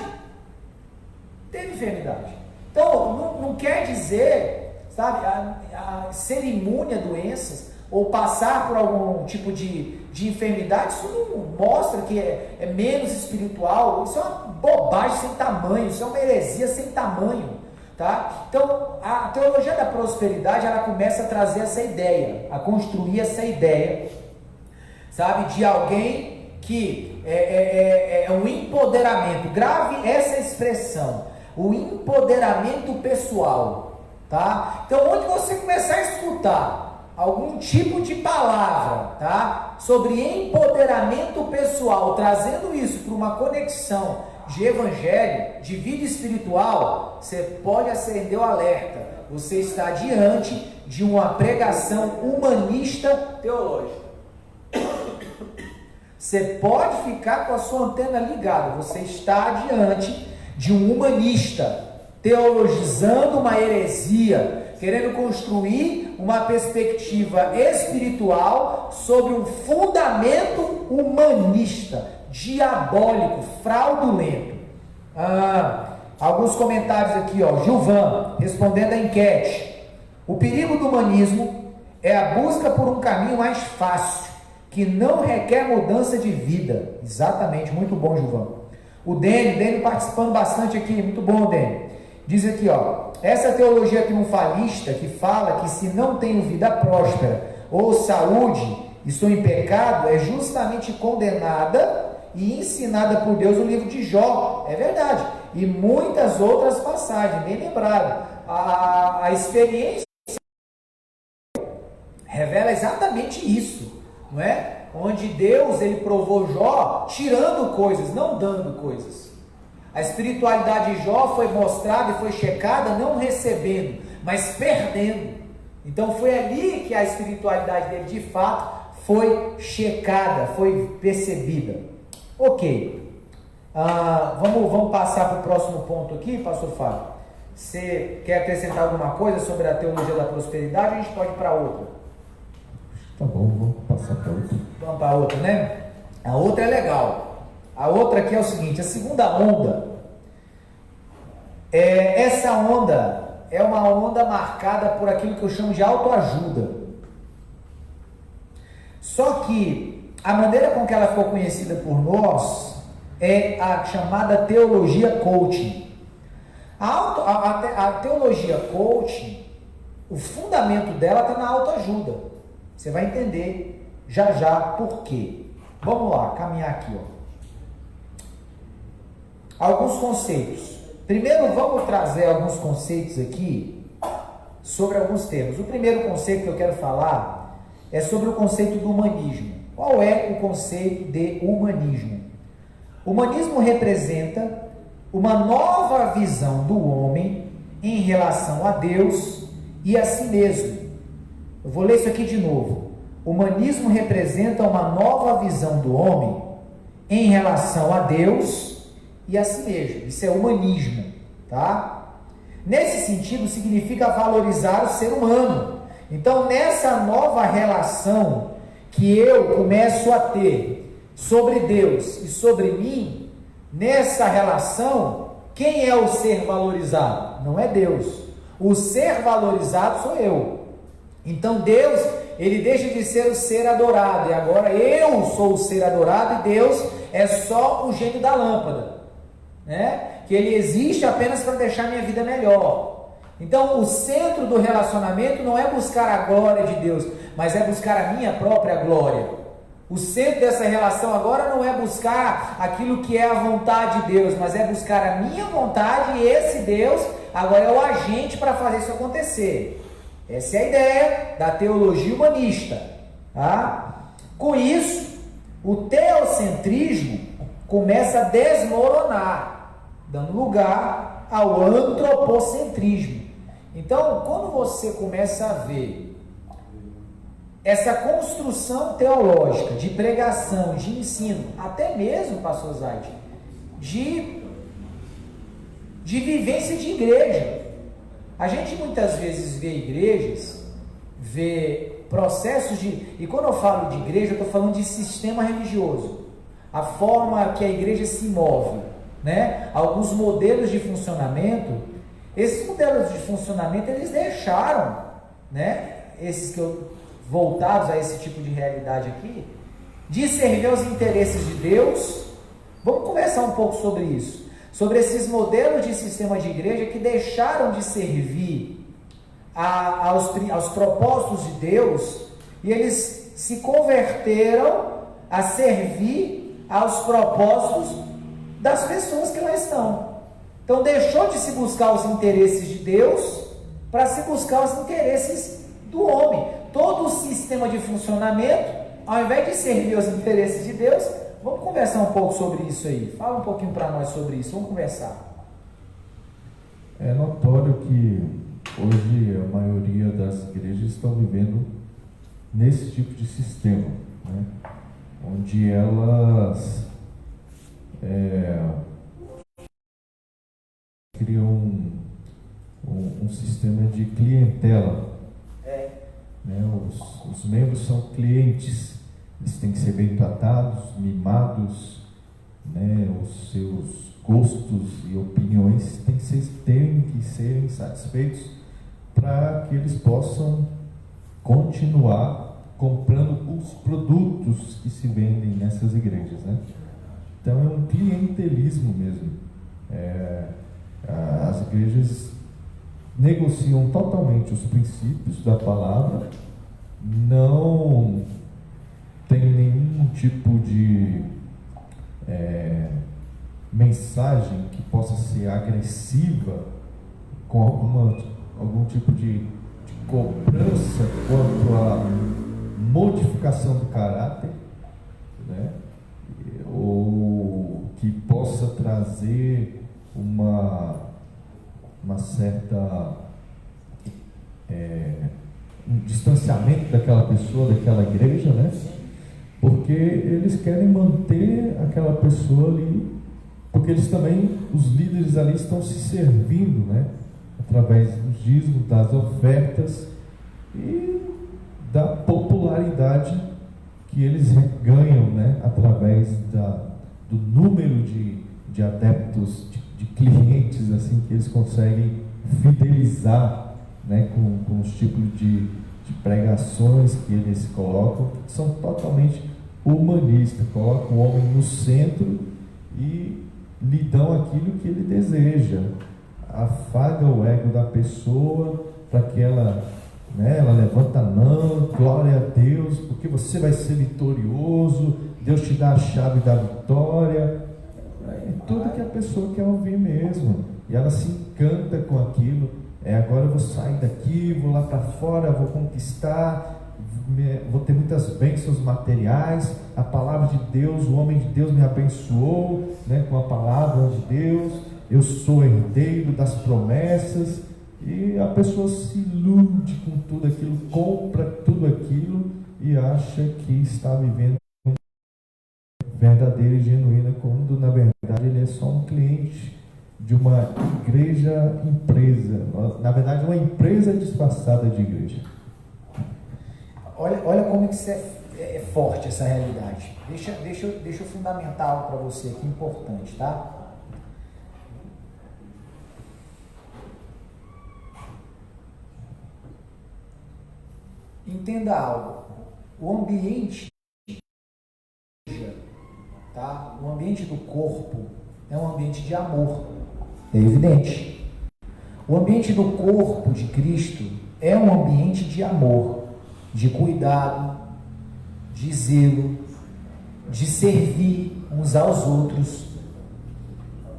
Então, não quer dizer, sabe, a ser imune a doenças, ou passar por algum tipo de enfermidade, isso não mostra que é menos espiritual. Isso é uma bobagem sem tamanho, isso é uma heresia sem tamanho. Tá? Então, a teologia da prosperidade, ela começa a trazer essa ideia, a construir essa ideia, sabe, de alguém que é um empoderamento. Grave essa expressão, o empoderamento pessoal, tá? Então, onde você começar a escutar algum tipo de palavra, tá, sobre empoderamento pessoal, trazendo isso para uma conexão de evangelho, de vida espiritual, você pode acender o alerta. Você está diante de uma pregação humanista teológica. Você pode ficar com a sua antena ligada. Você está diante de um humanista teologizando uma heresia, querendo construir uma perspectiva espiritual sobre um fundamento humanista, diabólico, fraudulento. Alguns comentários aqui, ó. Gilvan, respondendo a enquete: o perigo do humanismo é a busca por um caminho mais fácil, que não requer mudança de vida. Exatamente, muito bom, Gilvan. O Dênio participando bastante aqui, muito bom, Dênio. Diz aqui, ó: essa teologia triunfalista que fala que se não tenho vida próspera ou saúde, estou em pecado, é justamente condenada e ensinada por Deus no livro de Jó. É verdade. E muitas outras passagens, bem lembrado. A experiência revela exatamente isso, não é? Onde Deus, ele provou Jó tirando coisas, não dando coisas. A espiritualidade de Jó foi mostrada e foi checada não recebendo, mas perdendo. Então foi ali que a espiritualidade dele de fato foi checada, foi percebida. Ok, vamos passar para o próximo ponto aqui, pastor Fábio. Você quer acrescentar alguma coisa sobre a teologia da prosperidade? A gente pode ir para outra. Tá bom, vamos passar para outra. Vamos para outra, né? A outra é legal. A outra aqui é o seguinte: a segunda onda, essa onda é uma onda marcada por aquilo que eu chamo de autoajuda. Só que a maneira com que ela ficou conhecida por nós é a chamada teologia coaching. A teologia coaching, o fundamento dela está na autoajuda. Você vai entender já já por quê. Vamos lá, caminhar aqui, ó. Alguns conceitos. Primeiro vamos trazer alguns conceitos aqui sobre alguns termos. O primeiro conceito que eu quero falar é sobre o conceito do humanismo. Qual é o conceito de humanismo? O humanismo representa uma nova visão do homem em relação a Deus e a si mesmo. Eu vou ler isso aqui de novo. O humanismo representa uma nova visão do homem em relação a Deus e a si mesmo. Isso é humanismo, tá? Nesse sentido, significa valorizar o ser humano. Então, nessa nova relação que eu começo a ter sobre Deus e sobre mim, nessa relação, quem é o ser valorizado? Não é Deus. O ser valorizado sou eu. Então Deus, ele deixa de ser o ser adorado, e agora eu sou o ser adorado, e Deus é só o gênio da lâmpada, né? Que ele existe apenas para deixar minha vida melhor. Então o centro do relacionamento não é buscar a glória de Deus, mas é buscar a minha própria glória. O centro dessa relação agora não é buscar aquilo que é a vontade de Deus, mas é buscar a minha vontade, e esse Deus agora é o agente para fazer isso acontecer. Essa é a ideia da teologia humanista. Tá? Com isso, o teocentrismo começa a desmoronar, dando lugar ao antropocentrismo. Então, quando você começa a ver essa construção teológica de pregação, de ensino, até mesmo, pastor Zaid, de vivência de igreja. A gente muitas vezes vê igrejas, vê processos de... E quando eu falo de igreja, eu estou falando de sistema religioso. A forma que a igreja se move, né? Alguns modelos de funcionamento. Esses modelos de funcionamento, eles deixaram, né? Esses que eu... voltados a esse tipo de realidade aqui, de servir aos interesses de Deus. Vamos conversar um pouco sobre isso. Sobre esses modelos de sistema de igreja que deixaram de servir aos propósitos de Deus, e eles se converteram a servir aos propósitos das pessoas que lá estão. Então deixou de se buscar os interesses de Deus para se buscar os interesses do homem. Todo o sistema de funcionamento, ao invés de servir aos interesses de Deus, vamos conversar um pouco sobre isso aí. Fala um pouquinho para nós sobre isso, vamos conversar. É notório que hoje a maioria das igrejas estão vivendo nesse tipo de sistema, né? Onde elas criam um sistema de clientela. Né? Os membros são clientes, eles têm que ser bem tratados, mimados, né? Os seus gostos e opiniões têm que serem satisfeitos para que eles possam continuar comprando os produtos que se vendem nessas igrejas, né? Então é um clientelismo mesmo. As igrejas negociam totalmente os princípios da palavra, não tem nenhum tipo de mensagem que possa ser agressiva, com algum tipo de cobrança quanto à modificação do caráter, né? Ou que possa trazer uma certa um distanciamento daquela pessoa, daquela igreja, né? Porque eles querem manter aquela pessoa ali, porque eles também, os líderes ali estão se servindo, né? Através dos dízimos, das ofertas e da popularidade que eles ganham, né? Através do número de adeptos, de clientes, assim, que eles conseguem fidelizar, né? Com os tipos de pregações que eles colocam, que são totalmente humanistas, colocam o homem no centro e lhe dão aquilo que ele deseja, afaga o ego da pessoa para que ela, né, ela levanta a mão, glória a Deus, porque você vai ser vitorioso, Deus te dá a chave da vitória, é tudo que a pessoa quer ouvir mesmo, e ela se encanta com aquilo. Agora eu vou sair daqui, vou lá para fora, vou conquistar, vou ter muitas bênçãos materiais, a palavra de Deus, o homem de Deus me abençoou, né, com a palavra de Deus, eu sou herdeiro das promessas, e a pessoa se ilude com tudo aquilo, compra tudo aquilo e acha que está vivendo verdadeira e genuína, quando na verdade ele é só um cliente de uma igreja empresa, na verdade uma empresa disfarçada de igreja. Olha como isso é forte, essa realidade. Deixa eu fundamentar algo para você aqui importante, tá? entenda algo. O ambiente, tá? O ambiente do corpo é um ambiente de amor. É evidente. O ambiente do corpo de Cristo é um ambiente de amor, de cuidado, de zelo, de servir uns aos outros,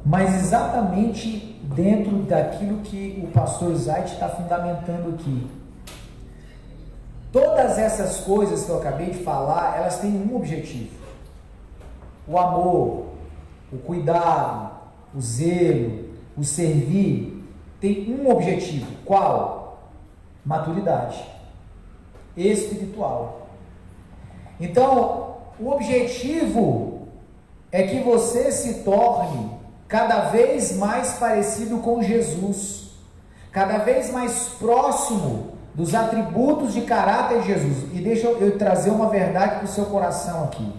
mas exatamente dentro daquilo que o pastor Zait está fundamentando aqui. Todas essas coisas que eu acabei de falar, elas têm um objetivo: o amor, o cuidado, o zelo, o servir, tem um objetivo. Qual? Maturidade espiritual. Então, o objetivo é que você se torne cada vez mais parecido com Jesus, cada vez mais próximo dos atributos de caráter de Jesus. E deixa eu trazer uma verdade para o seu coração aqui.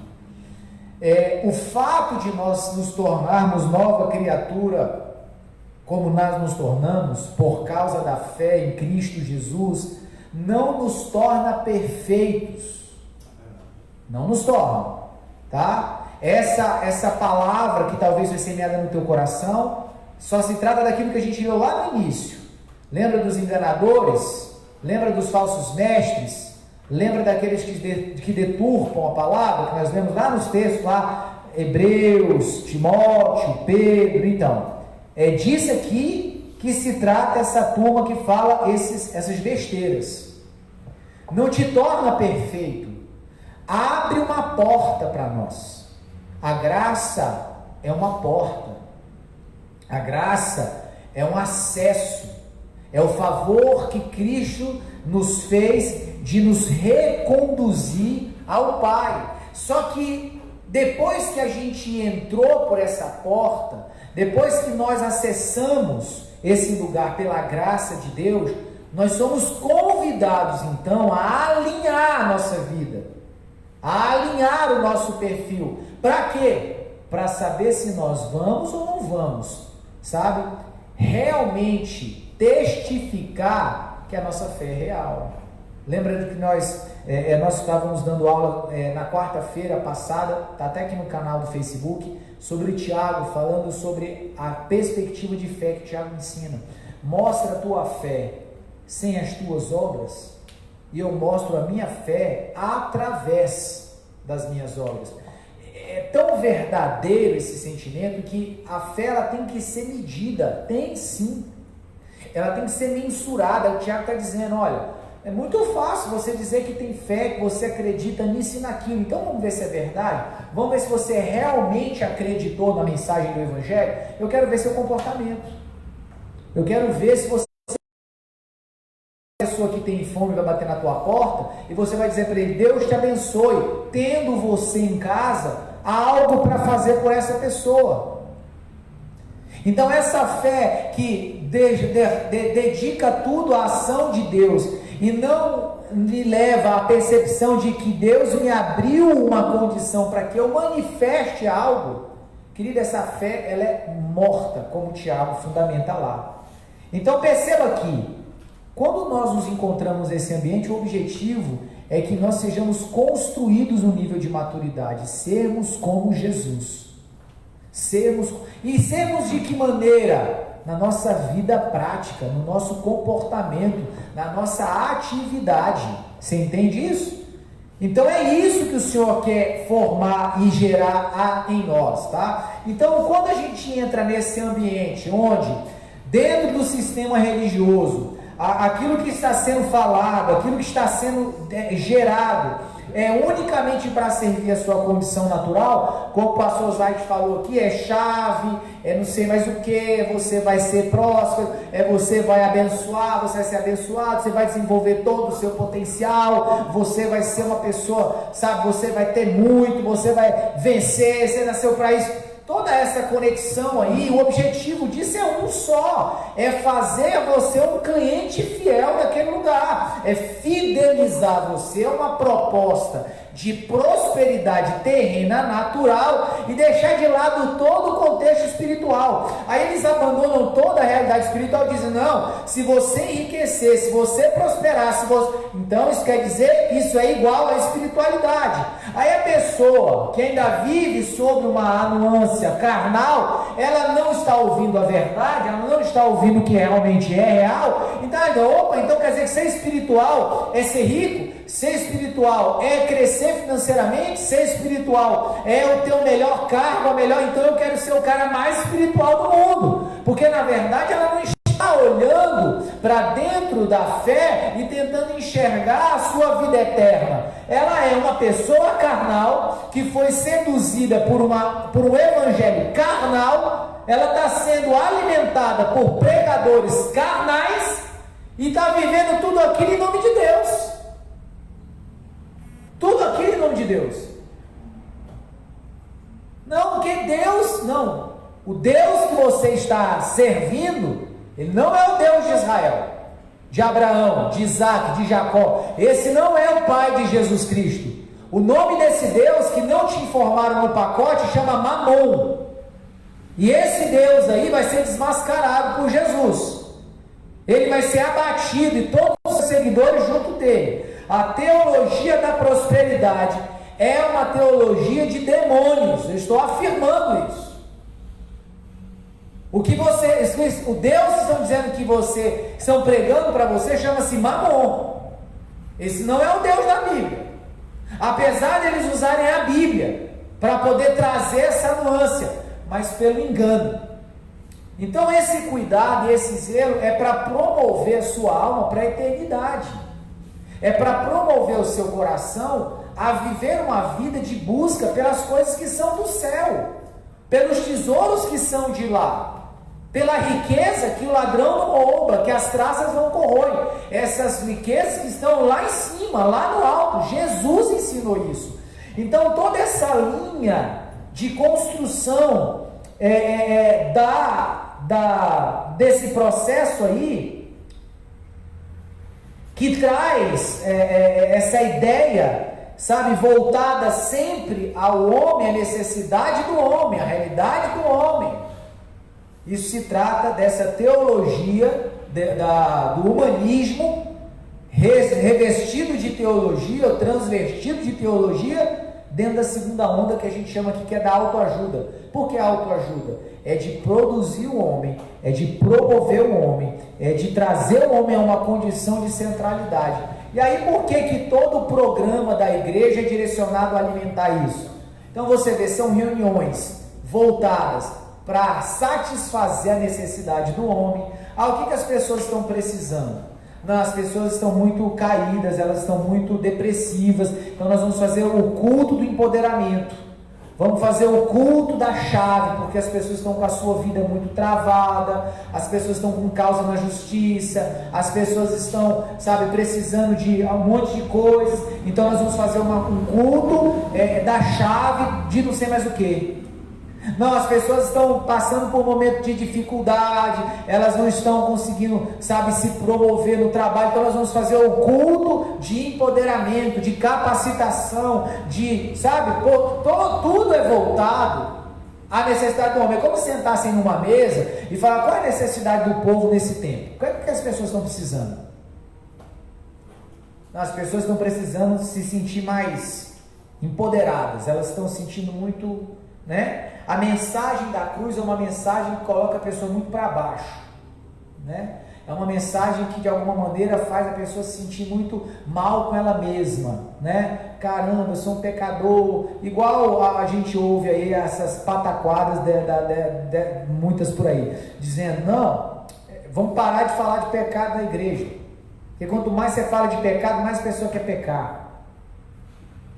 O fato de nós nos tornarmos nova criatura, como nós nos tornamos por causa da fé em Cristo Jesus, não nos torna perfeitos. Não nos torna, tá? Essa palavra que talvez vai ser semeada no teu coração, só se trata daquilo que a gente viu lá no início. Lembra dos enganadores? Lembra dos falsos mestres? Lembra daqueles que deturpam a palavra, que nós lemos lá nos textos, lá, Hebreus, Timóteo, Pedro. Então, é disso aqui que se trata essa turma que fala essas besteiras. Não te torna perfeito. Abre uma porta para nós. A graça é uma porta. A graça é um acesso. É o favor que Cristo nos fez de nos reconduzir ao Pai. Só que depois que a gente entrou por essa porta, depois que nós acessamos esse lugar pela graça de Deus, nós somos convidados então a alinhar a nossa vida, a alinhar o nosso perfil. Para quê? Para saber se nós vamos ou não vamos, sabe? Realmente testificar que a nossa fé é real. Lembra que nós estávamos dando aula na quarta-feira passada, está até aqui no canal do Facebook, sobre Tiago, falando sobre a perspectiva de fé que Tiago ensina. Mostra a tua fé sem as tuas obras, e eu mostro a minha fé através das minhas obras. É tão verdadeiro esse sentimento que a fé ela tem que ser medida, tem sim. Ela tem que ser mensurada. O Tiago está dizendo, olha, é muito fácil você dizer que tem fé, que você acredita nisso e naquilo. Então vamos ver se é verdade. Vamos ver se você realmente acreditou na mensagem do Evangelho. Eu quero ver seu comportamento. Eu quero ver se você é uma pessoa que tem fome vai bater na tua porta e você vai dizer para ele, Deus te abençoe, tendo você em casa algo para fazer por essa pessoa. Então essa fé que dedica tudo à ação de Deus e não me leva à percepção de que Deus me abriu uma condição para que eu manifeste algo, querida, essa fé ela é morta, como o Tiago fundamenta lá. Então perceba aqui, quando nós nos encontramos nesse ambiente, o objetivo é que nós sejamos construídos no nível de maturidade, sermos como Jesus. Sermos de que maneira? Na nossa vida prática, no nosso comportamento, na nossa atividade. Você entende isso? Então é isso que o Senhor quer formar e gerar em nós, tá? Então quando a gente entra nesse ambiente onde, dentro do sistema religioso, aquilo que está sendo falado, aquilo que está sendo gerado, é unicamente para servir a sua condição natural, como o pastor Zait falou aqui, é chave, é não sei mais o que, você vai ser próspero, você vai abençoar, você vai ser abençoado, você vai desenvolver todo o seu potencial, você vai ser uma pessoa, sabe, você vai ter muito, você vai vencer, você nasceu para isso. toda essa conexão aí, o objetivo disso é um só, é fazer você um cliente fiel daquele lugar, é fidelizar você a uma proposta de prosperidade terrena natural e deixar de lado todo o contexto espiritual. Aí eles abandonam toda a realidade espiritual e dizem, não, se você enriquecer, se você prosperar, então isso quer dizer, isso é igual à espiritualidade. Aí a pessoa que ainda vive sobre uma anuância carnal, ela não está ouvindo a verdade, ela não está ouvindo o que realmente é real, então quer dizer que ser espiritual é ser rico? Ser espiritual é crescer financeiramente? Ser espiritual é o teu melhor cargo, então eu quero ser o cara mais espiritual do mundo, porque na verdade ela não está olhando para dentro da fé e tentando enxergar a sua vida eterna. Ela é uma pessoa carnal que foi seduzida por um evangelho carnal, ela está sendo alimentada por pregadores carnais e está vivendo tudo aquilo em nome de Deus. Tudo aquilo em nome de Deus. Não, porque Deus, não. O Deus que você está servindo, ele não é o Deus de Israel, de Abraão, de Isaac, de Jacó. Esse não é o pai de Jesus Cristo. O nome desse Deus que não te informaram no pacote chama Mamon. E esse Deus aí vai ser desmascarado por Jesus. Ele vai ser abatido e todos os seus seguidores junto dele. A teologia da prosperidade é uma teologia de demônios. Eu estou afirmando isso. O Deus que estão dizendo que estão pregando para você chama-se Mamon. Esse não é o Deus da Bíblia. Apesar de eles usarem a Bíblia para poder trazer essa nuance, mas pelo engano. Então esse cuidado e esse zelo é para promover a sua alma para a eternidade. É para promover o seu coração a viver uma vida de busca pelas coisas que são do céu, pelos tesouros que são de lá, pela riqueza que o ladrão não rouba, que as traças não corroem, essas riquezas que estão lá em cima, lá no alto. Jesus ensinou isso. Então toda essa linha de construção desse processo aí, que traz essa ideia, sabe, voltada sempre ao homem, a necessidade do homem, a realidade do homem. Isso se trata dessa teologia do humanismo revestido de teologia, ou transvestido de teologia, dentro da segunda onda que a gente chama aqui, que é da autoajuda. Por que autoajuda? É de produzir o homem, é de promover o homem, é de trazer o homem a uma condição de centralidade. E aí por que todo o programa da igreja é direcionado a alimentar isso? Então você vê, são reuniões voltadas para satisfazer a necessidade do homem. O que as pessoas estão precisando? Não, as pessoas estão muito caídas, elas estão muito depressivas, então nós vamos fazer o culto do empoderamento. Vamos fazer o culto da chave, porque as pessoas estão com a sua vida muito travada, as pessoas estão com causa na justiça, as pessoas estão, sabe, precisando de um monte de coisas. Então nós vamos fazer um culto da chave de não sei mais o que. Não, as pessoas estão passando por um momento de dificuldade, elas não estão conseguindo, sabe, se promover no trabalho, então nós vamos fazer o culto de empoderamento, de capacitação, sabe, tudo é voltado à necessidade do homem. É como sentar-se numa mesa e falar, qual é a necessidade do povo nesse tempo? O que as pessoas estão precisando? As pessoas estão precisando se sentir mais empoderadas, elas estão se sentindo muito... né? A mensagem da cruz é uma mensagem que coloca a pessoa muito para baixo, né? É uma mensagem que de alguma maneira faz a pessoa se sentir muito mal com ela mesma, né? Caramba, eu sou um pecador, igual a gente ouve aí essas pataquadas muitas por aí, dizendo, não, vamos parar de falar de pecado na igreja, porque quanto mais você fala de pecado, mais a pessoa quer pecar.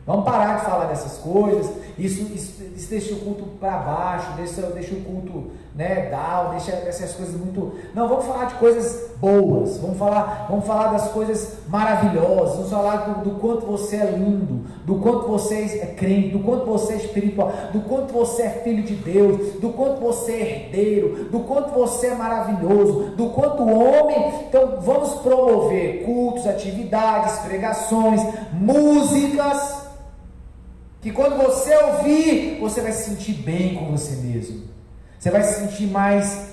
Vamos parar de falar dessas coisas. Isso deixa o culto para baixo, deixa o culto, né, down, deixa essas coisas muito... Não, vamos falar de coisas boas, vamos falar das coisas maravilhosas, vamos falar do quanto você é lindo, do quanto você é crente, do quanto você é espiritual, do quanto você é filho de Deus, do quanto você é herdeiro, do quanto você é maravilhoso, do quanto homem. Então vamos promover cultos, atividades, pregações, músicas, que quando você ouvir, você vai se sentir bem com você mesmo. Você vai se sentir mais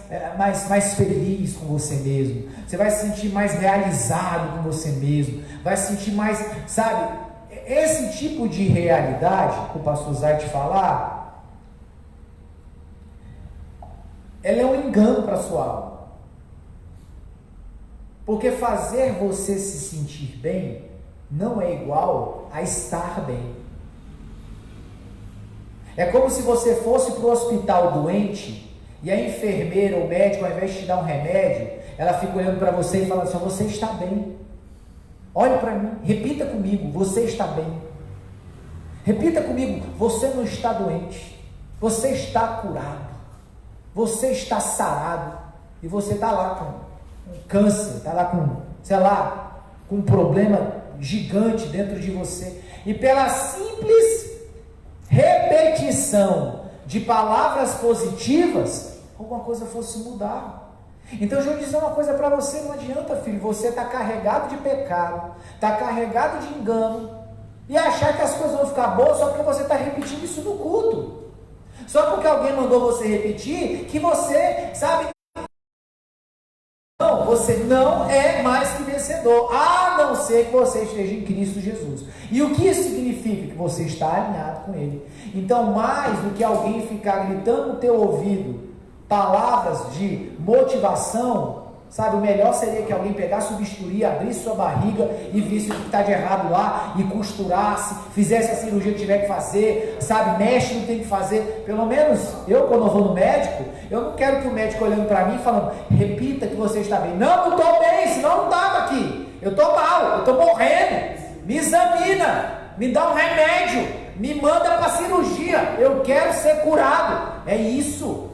feliz com você mesmo. Você vai se sentir mais realizado com você mesmo. Vai se sentir mais, sabe? Esse tipo de realidade, que o pastor Zay te falar, ela é um engano para a sua alma. Porque fazer você se sentir bem não é igual a estar bem. É como se você fosse para o hospital doente e a enfermeira ou o médico, ao invés de te dar um remédio, ela fica olhando para você e falando assim: você está bem. Olhe para mim, repita comigo: você está bem. Repita comigo: você não está doente, você está curado, você está sarado. E você está lá com um câncer, está lá com, sei lá, com um problema gigante dentro de você. E pela simples repetição de palavras positivas, alguma coisa fosse mudar. Então, deixa eu dizer uma coisa para você: não adianta, filho, você está carregado de pecado, está carregado de engano, e achar que as coisas vão ficar boas só porque você está repetindo isso no culto, só porque alguém mandou você repetir, que você, sabe, não, você não é mais que vencedor, a não ser que você esteja em Cristo Jesus. E o que isso significa? Que você está alinhado com Ele. Então, mais do que alguém ficar gritando no teu ouvido palavras de motivação, sabe, o melhor seria que alguém pegasse o bisturi, abrisse sua barriga e visse o que está de errado lá e costurasse, fizesse a cirurgia que tiver que fazer, sabe, mexe no que tem que fazer. Pelo menos eu, quando eu vou no médico, eu não quero que o médico olhando para mim falando: repita que você está bem. Não estou bem, senão eu não estava aqui. Eu estou mal, eu estou morrendo. Me examina, me dá um remédio, me manda para a cirurgia. Eu quero ser curado. É isso.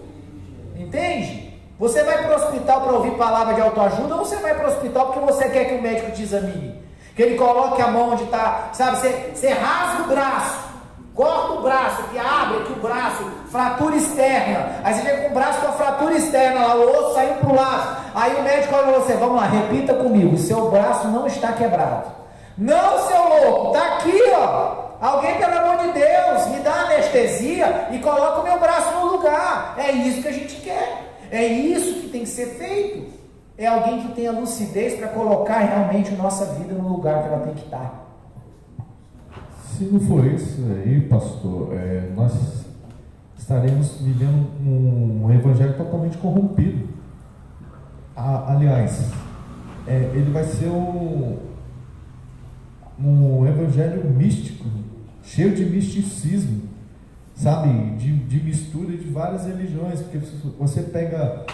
Entende? Você vai para o hospital para ouvir palavra de autoajuda, ou você vai para o hospital porque você quer que o médico te examine? Que ele coloque a mão onde está, sabe? Você rasga o braço, corta o braço, que abre aqui o braço, fratura externa. Aí você chega com o braço com a fratura externa lá, o osso saiu para o lado. Aí o médico olha para você: vamos lá, repita comigo, seu braço não está quebrado. Não, seu louco, está aqui, ó. Alguém, pelo amor de Deus, me dá anestesia e coloca o meu braço no lugar. É isso que a gente quer. É isso que tem que ser feito. É alguém que tenha lucidez para colocar realmente a nossa vida no lugar que ela tem que estar. Se não for isso aí, pastor, nós estaremos vivendo um evangelho totalmente corrompido. Aliás, ele vai ser um evangelho místico, cheio de misticismo, sabe, de mistura de várias religiões. Porque se você pega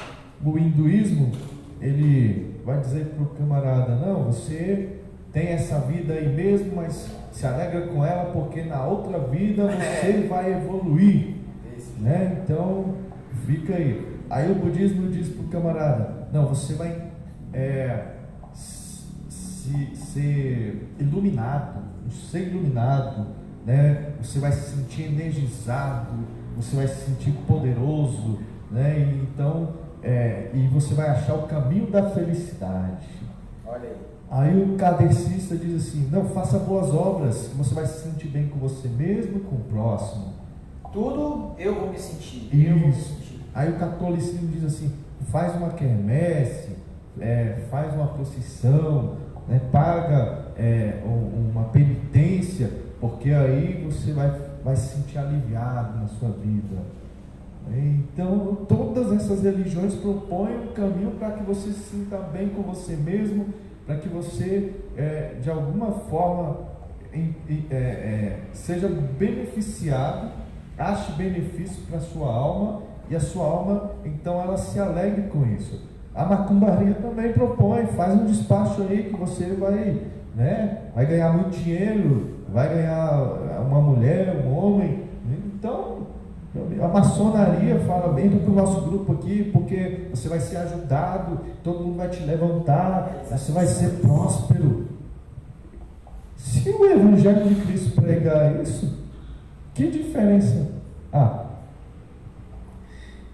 o hinduísmo, ele vai dizer para o camarada: não, você tem essa vida aí mesmo, mas se alegra com ela, porque na outra vida você vai evoluir, né? Então fica aí. Aí o budismo diz para o camarada: não, você vai ser iluminado, ser iluminado, né? Você vai se sentir energizado, você vai se sentir poderoso, né? E então, e você vai achar o caminho da felicidade. Olha aí. Aí o kardecista diz assim: não, faça boas obras, você vai se sentir bem com você mesmo e com o próximo. Tudo eu vou me sentir. Isso. Aí o catolicismo diz assim: faz uma quermesse, faz uma procissão, né? Paga uma penitência, porque aí você vai se sentir aliviado na sua vida. Então, todas essas religiões propõem um caminho para que você se sinta bem com você mesmo, para que você, de alguma forma, seja beneficiado, ache benefício para a sua alma, e a sua alma, então, ela se alegre com isso. A macumbaria também propõe, faz um despacho aí que você vai, né, vai ganhar muito dinheiro, vai ganhar uma mulher, um homem. Então, a maçonaria fala, entra para o nosso grupo aqui, porque você vai ser ajudado, todo mundo vai te levantar, você vai ser próspero. Se o Evangelho de Cristo pregar isso, que diferença há?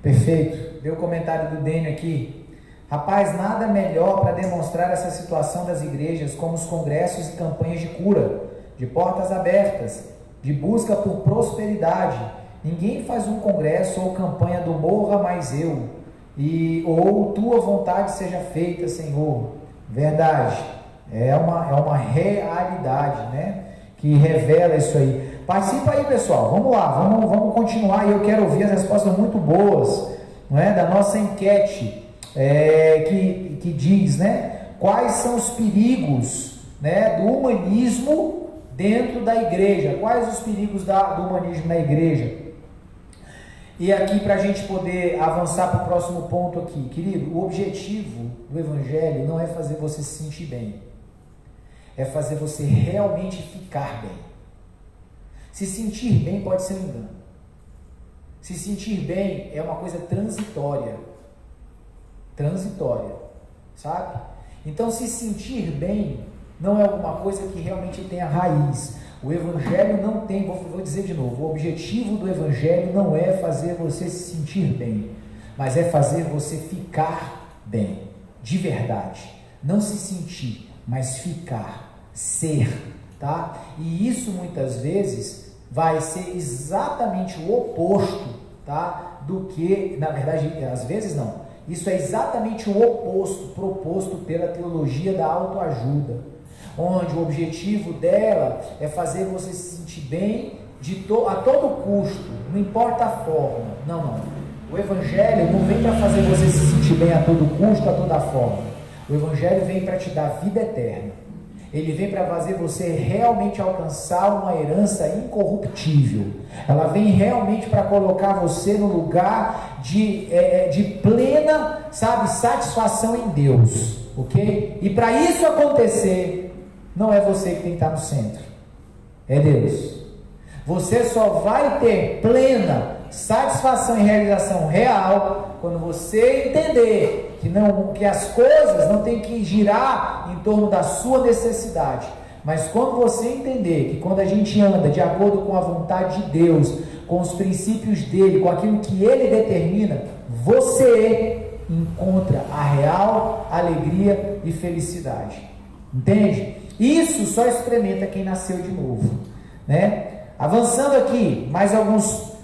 Perfeito. Deu o comentário do Dênio aqui. Rapaz, nada melhor para demonstrar essa situação das igrejas como os congressos e campanhas de cura, de portas abertas, de busca por prosperidade. Ninguém faz um congresso ou campanha do morra mais eu, ou tua vontade seja feita, Senhor. Verdade. É uma realidade, né? Que revela isso aí. Participa aí, pessoal. Vamos lá, vamos continuar. E eu quero ouvir as respostas muito boas, não é? Da nossa enquete. Que diz, né, quais são os perigos, né, do humanismo dentro da igreja, quais os perigos do humanismo na igreja. E aqui para a gente poder avançar para o próximo ponto aqui, querido, o objetivo do Evangelho não é fazer você se sentir bem, é fazer você realmente ficar bem. Se sentir bem pode ser um engano, se sentir bem é uma coisa transitória, sabe? Então, se sentir bem não é alguma coisa que realmente tenha raiz. O Evangelho não tem, vou dizer de novo, o objetivo do Evangelho não é fazer você se sentir bem, mas é fazer você ficar bem, de verdade. Não se sentir, mas ficar, ser, tá? E isso muitas vezes vai ser exatamente o oposto, tá? Do que, na verdade, às vezes não. Isso é exatamente o oposto proposto pela teologia da autoajuda, onde o objetivo dela é fazer você se sentir bem a todo custo, não importa a forma. Não. O Evangelho não vem para fazer você se sentir bem a todo custo, a toda forma. O Evangelho vem para te dar vida eterna. Ele vem para fazer você realmente alcançar uma herança incorruptível. Ela vem realmente para colocar você no lugar de plena, satisfação em Deus, ok? E para isso acontecer, não é você que tem que estar no centro, é Deus. Você só vai ter plena satisfação e realização real quando você entender que as coisas não têm que girar em torno da sua necessidade, mas quando você entender que quando a gente anda de acordo com a vontade de Deus, com os princípios dele, com aquilo que ele determina, você encontra a real alegria e felicidade. Entende? Isso só experimenta quem nasceu de novo, né? Avançando aqui, mais alguns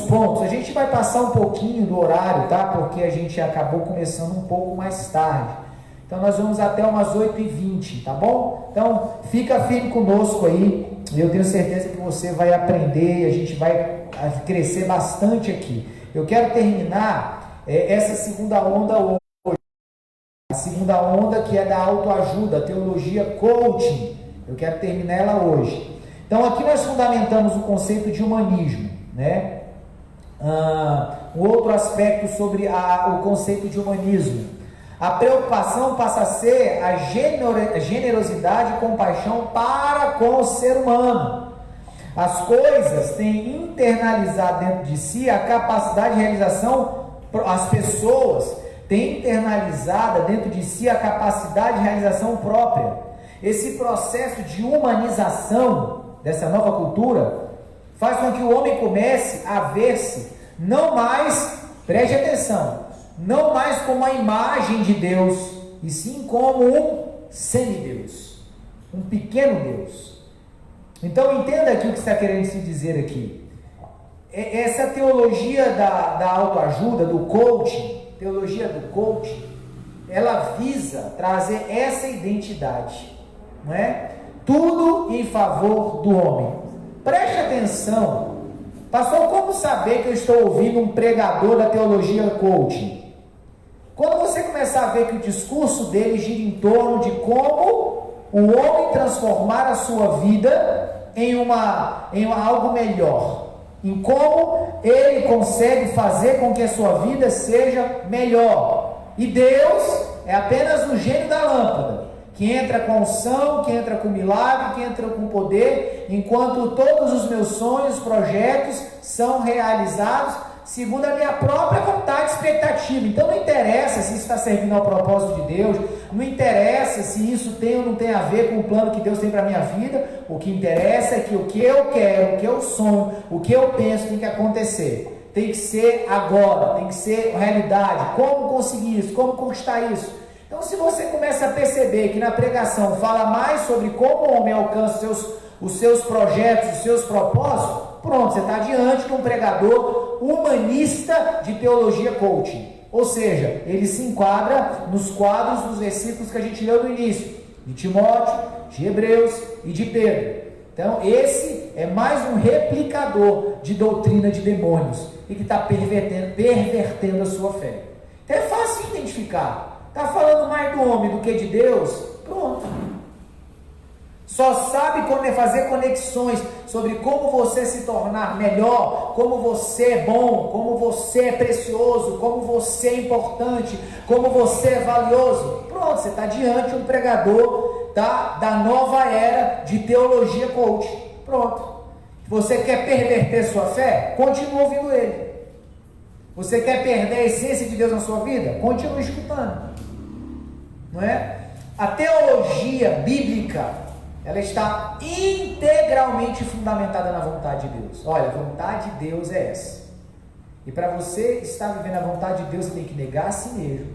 pontos. A gente vai passar um pouquinho do horário, tá? Porque a gente acabou começando um pouco mais tarde. Então nós vamos até umas 8h20, tá bom? Então fica firme conosco aí. Eu tenho certeza que você vai aprender, a gente vai crescer bastante aqui. Eu quero terminar essa segunda onda hoje. A segunda onda que é da autoajuda, teologia coaching. Eu quero terminar ela hoje. Então aqui nós fundamentamos o conceito de humanismo, né? Um outro aspecto sobre o conceito de humanismo. A preocupação passa a ser a generosidade e compaixão para com o ser humano. As coisas têm internalizado dentro de si a capacidade de realização, as pessoas têm internalizada dentro de si a capacidade de realização própria. Esse processo de humanização dessa nova cultura faz com que o homem comece a ver-se não mais, preste atenção, não mais como a imagem de Deus, e sim como um semideus, um pequeno Deus. Então entenda aqui o que está querendo se dizer aqui. Essa teologia da autoajuda, do coaching, teologia do coaching, ela visa trazer essa identidade, não é? Tudo em favor do homem. Preste atenção. Pastor, como saber que eu estou ouvindo um pregador da teologia coaching? Quando você começar a ver que o discurso dele gira em torno de como o homem transformar a sua vida em algo melhor, em como ele consegue fazer com que a sua vida seja melhor, E Deus é apenas o gênio da lâmpada, que entra com unção, que entra com milagre, que entra com poder, enquanto todos os meus sonhos, projetos são realizados segundo a minha própria vontade e expectativa. Então não interessa se isso está servindo ao propósito de Deus, não interessa se isso tem ou não tem a ver com o plano que Deus tem para a minha vida. O que interessa é que o que eu quero, o que eu sonho, o que eu penso tem que acontecer. Tem que ser agora, tem que ser realidade. Como conseguir isso? Como conquistar isso? Então, se você começa a perceber que na pregação fala mais sobre como o homem alcança os seus projetos, os seus propósitos, pronto, você está diante de um pregador humanista de teologia coaching. Ou seja, ele se enquadra nos quadros dos versículos que a gente leu no início, de Timóteo, de Hebreus e de Pedro. Então, esse é mais um replicador de doutrina de demônios e que está pervertendo a sua fé. Então, é fácil identificar. Está falando mais do homem do que de Deus? Pronto. Só sabe fazer conexões sobre como você se tornar melhor, como você é bom, como você é precioso, como você é importante, como você é valioso. Pronto, você está diante de um pregador da nova era de teologia coach. Pronto. Você quer perverter sua fé? Continua ouvindo ele. Você quer perder a essência de Deus na sua vida? Continue escutando. Não é? A teologia bíblica, ela está integralmente fundamentada na vontade de Deus. Olha, a vontade de Deus é essa. E para você estar vivendo a vontade de Deus, você tem que negar a si mesmo.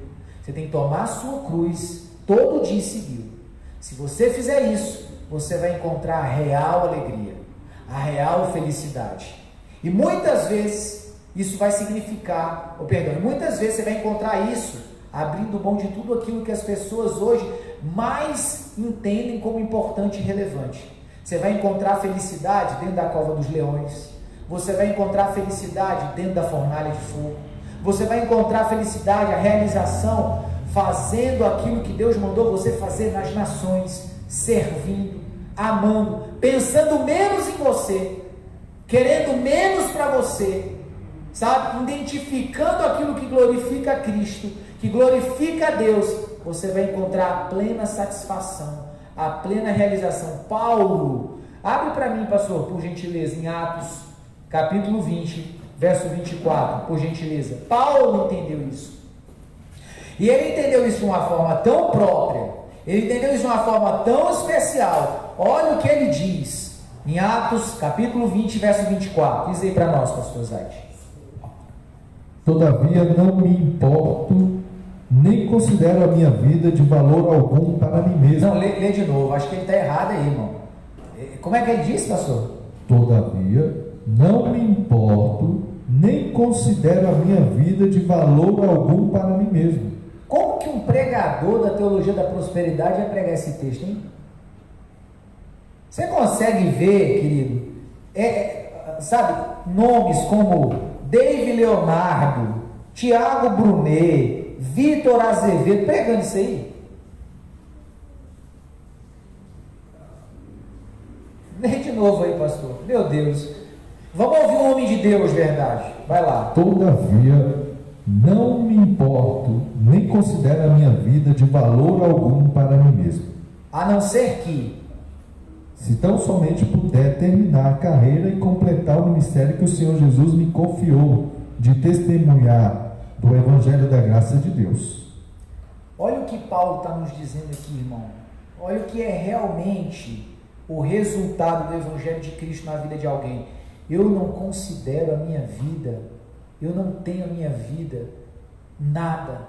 Você tem que tomar a sua cruz todo dia e segui-lo. Se você fizer isso, você vai encontrar a real alegria, a real felicidade. E muitas vezes isso vai significar, muitas vezes você vai encontrar isso abrindo mão de tudo aquilo que as pessoas hoje mais entendem como importante e relevante. Você vai encontrar felicidade dentro da cova dos leões. Você vai encontrar felicidade dentro da fornalha de fogo. Você vai encontrar felicidade, a realização, fazendo aquilo que Deus mandou você fazer nas nações, servindo, amando, pensando menos em você, querendo menos para você, sabe? Identificando aquilo que glorifica a Cristo, que glorifica a Deus. Você vai encontrar a plena satisfação, a plena realização. Paulo, abre para mim, pastor, por gentileza, em Atos, capítulo 20, verso 24, por gentileza. Paulo entendeu isso. E ele entendeu isso de uma forma tão própria, ele entendeu isso de uma forma tão especial. Olha o que ele diz em Atos, capítulo 20, verso 24. Diz aí para nós, pastor Zaide. Todavia não me importo, nem considero a minha vida de valor algum para mim mesmo. Não, lê de novo, acho que ele está errado aí, irmão. Como é que ele disse, pastor? Todavia não me importo, nem considero a minha vida de valor algum para mim mesmo. Como que um pregador da teologia da prosperidade vai pregar esse texto, hein? Você consegue ver, querido, sabe, nomes como David Leonardo, Tiago Brunet, Vitor Azevedo, pregando isso aí? Lê de novo aí, pastor. Meu Deus. Vamos ouvir um homem de Deus, verdade. Vai lá. Todavia não me importo, nem considero a minha vida de valor algum para mim mesmo. A não ser que, se tão somente puder terminar a carreira e completar o ministério que o Senhor Jesus me confiou, de testemunhar do Evangelho da graça de Deus. Olha o que Paulo está nos dizendo aqui, irmão. Olha o que é realmente o resultado do Evangelho de Cristo na vida de alguém. Eu não considero a minha vida, eu não tenho a minha vida nada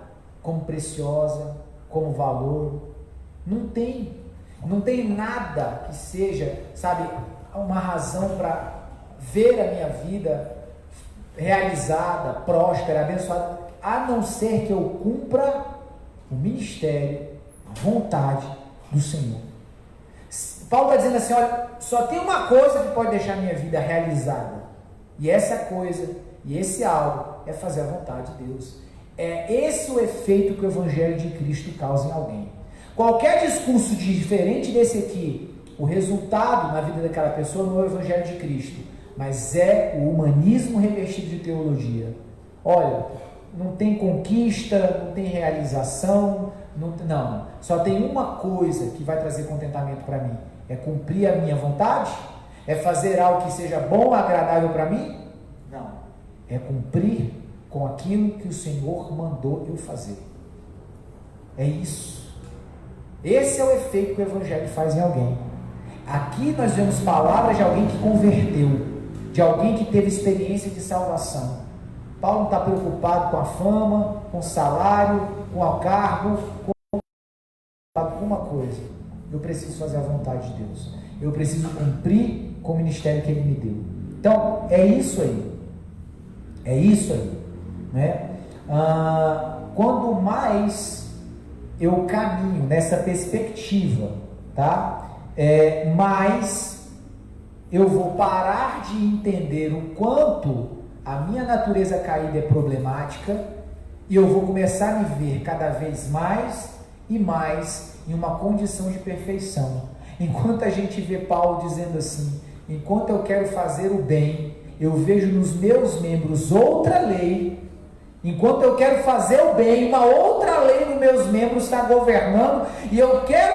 como preciosa, como valor. Não tem nada que seja, sabe, uma razão para ver a minha vida realizada, próspera, abençoada, a não ser que eu cumpra o ministério, a vontade do Senhor. Paulo está dizendo assim, olha, só tem uma coisa que pode deixar a minha vida realizada, e essa coisa, e esse algo, é fazer a vontade de Deus. É esse o efeito que o Evangelho de Cristo causa em alguém. Qualquer discurso diferente desse aqui, o resultado na vida daquela pessoa não é o Evangelho de Cristo, mas é o humanismo revestido de teologia. Olha, não tem conquista, não tem realização, não. Só tem uma coisa que vai trazer contentamento para mim: é cumprir a minha vontade? É fazer algo que seja bom, agradável para mim? Não. É cumprir com aquilo que o Senhor mandou eu fazer. É isso. Esse é o efeito que o Evangelho faz em alguém. Aqui nós vemos palavras de alguém que converteu, de alguém que teve experiência de salvação. Paulo não está preocupado com a fama, com o salário, com o cargo, com uma coisa: eu preciso fazer a vontade de Deus, eu preciso cumprir com o ministério que Ele me deu. Então, é isso aí, né? Quando mais eu caminho nessa perspectiva, tá? Mais eu vou parar de entender o quanto a minha natureza caída é problemática, e eu vou começar a me ver cada vez mais e mais em uma condição de perfeição. Enquanto a gente vê Paulo dizendo assim: enquanto eu quero fazer o bem, eu vejo nos meus membros outra lei. Enquanto eu quero fazer o bem, uma outra lei nos meus membros está governando, e eu quero,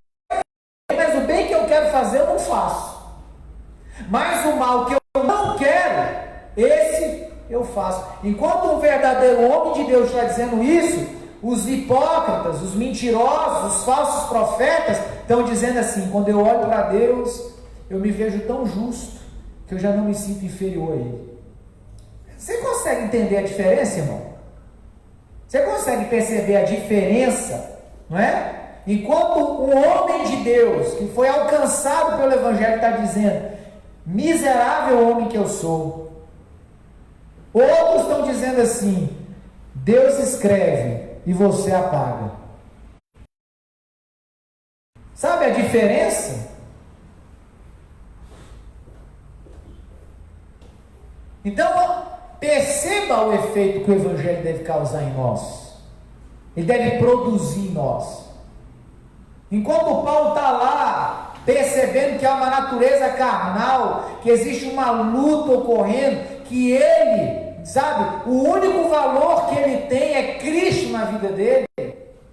mas o bem que eu quero fazer eu não faço. Mas o mal que eu não quero, esse eu faço. Enquanto um verdadeiro homem de Deus está dizendo isso, os hipócritas, os mentirosos, os falsos profetas estão dizendo assim: quando eu olho para Deus, eu me vejo tão justo que eu já não me sinto inferior a Ele. Você consegue entender a diferença, irmão? Você consegue perceber a diferença, não é? Enquanto um homem de Deus que foi alcançado pelo Evangelho está dizendo: miserável homem que eu sou. Outros estão dizendo assim: Deus escreve e você apaga. Sabe a diferença? Então, perceba o efeito que o Evangelho deve causar em nós. Ele deve produzir em nós. Enquanto Paulo está lá, percebendo que há uma natureza carnal, que existe uma luta ocorrendo, que ele, sabe, o único valor que ele tem é Cristo na vida dele,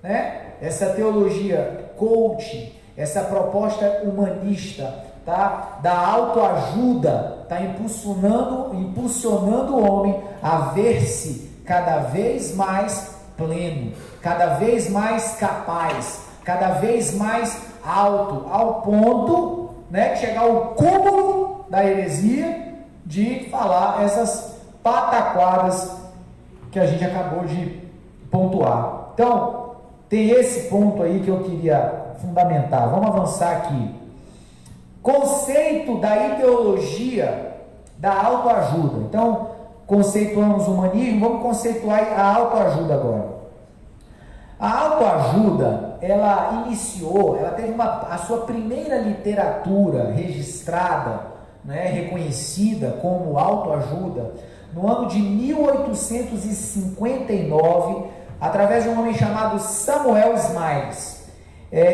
né? Essa teologia coaching, essa proposta humanista, tá? Da autoajuda, está impulsionando o homem a ver-se cada vez mais pleno, cada vez mais capaz, cada vez mais alto, ao ponto, né, de chegar ao cúmulo da heresia de falar essas pataquadas que a gente acabou de pontuar. Então, tem esse ponto aí que eu queria fundamentar. Vamos avançar aqui. Conceito da ideologia da autoajuda. Então, conceituamos o humanismo, vamos conceituar a autoajuda agora. A autoajuda, ela teve a sua primeira literatura registrada, né, reconhecida como autoajuda, no ano de 1859, através de um homem chamado Samuel Smiles.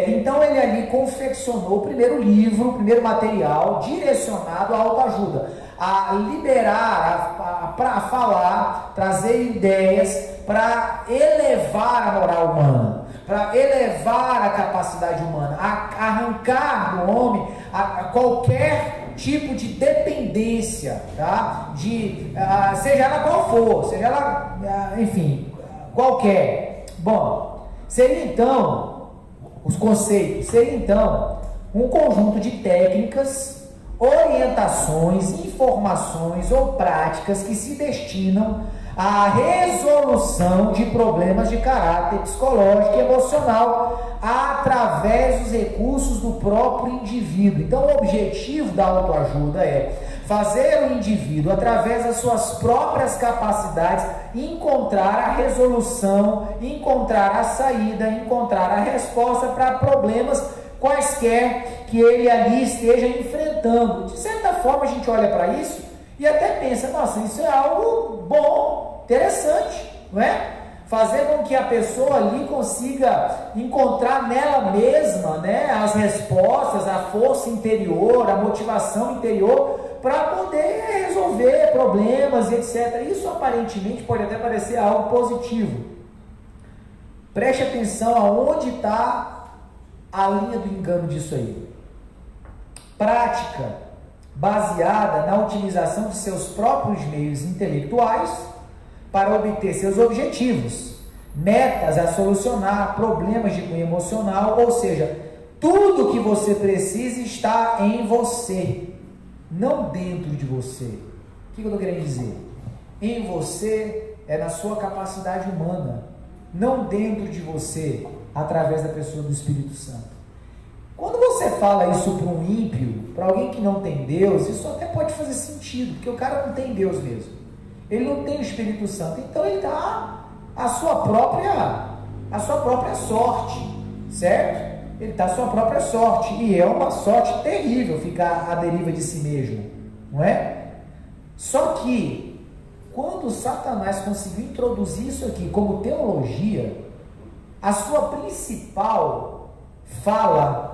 Então ele ali confeccionou o primeiro livro, o primeiro material direcionado à autoajuda, a liberar, para falar, trazer ideias para elevar a moral humana, para elevar a capacidade humana, a arrancar do homem a qualquer tipo de dependência, tá? Seja ela qual for, seja ela, enfim, qualquer. Bom, seria então, os conceitos, seria então um conjunto de técnicas, orientações, informações ou práticas que se destinam à resolução de problemas de caráter psicológico e emocional através dos recursos do próprio indivíduo. Então, o objetivo da autoajuda é fazer o indivíduo, através das suas próprias capacidades, encontrar a resolução, encontrar a saída, encontrar a resposta para problemas quaisquer que ele ali esteja enfrentando. De certa forma, a gente olha para isso e até pensa: nossa, isso é algo bom, interessante, não é? Fazer com que a pessoa ali consiga encontrar nela mesma, né, as respostas, a força interior, a motivação interior para poder resolver problemas e etc. Isso aparentemente pode até parecer algo positivo. Preste atenção aonde está a linha do engano disso aí. Prática baseada na utilização de seus próprios meios intelectuais para obter seus objetivos, metas a solucionar, problemas de cunho emocional, ou seja, tudo que você precisa está em você, não dentro de você. O que eu estou querendo dizer? Em você é na sua capacidade humana, não dentro de você, através da pessoa do Espírito Santo. Quando você fala isso para um ímpio, para alguém que não tem Deus, isso até pode fazer sentido, porque o cara não tem Deus mesmo. Ele não tem o Espírito Santo, então ele dá a sua própria sorte, certo? Ele dá a sua própria sorte, e é uma sorte terrível ficar à deriva de si mesmo, não é? Só que, quando Satanás conseguiu introduzir isso aqui como teologia, a sua principal fala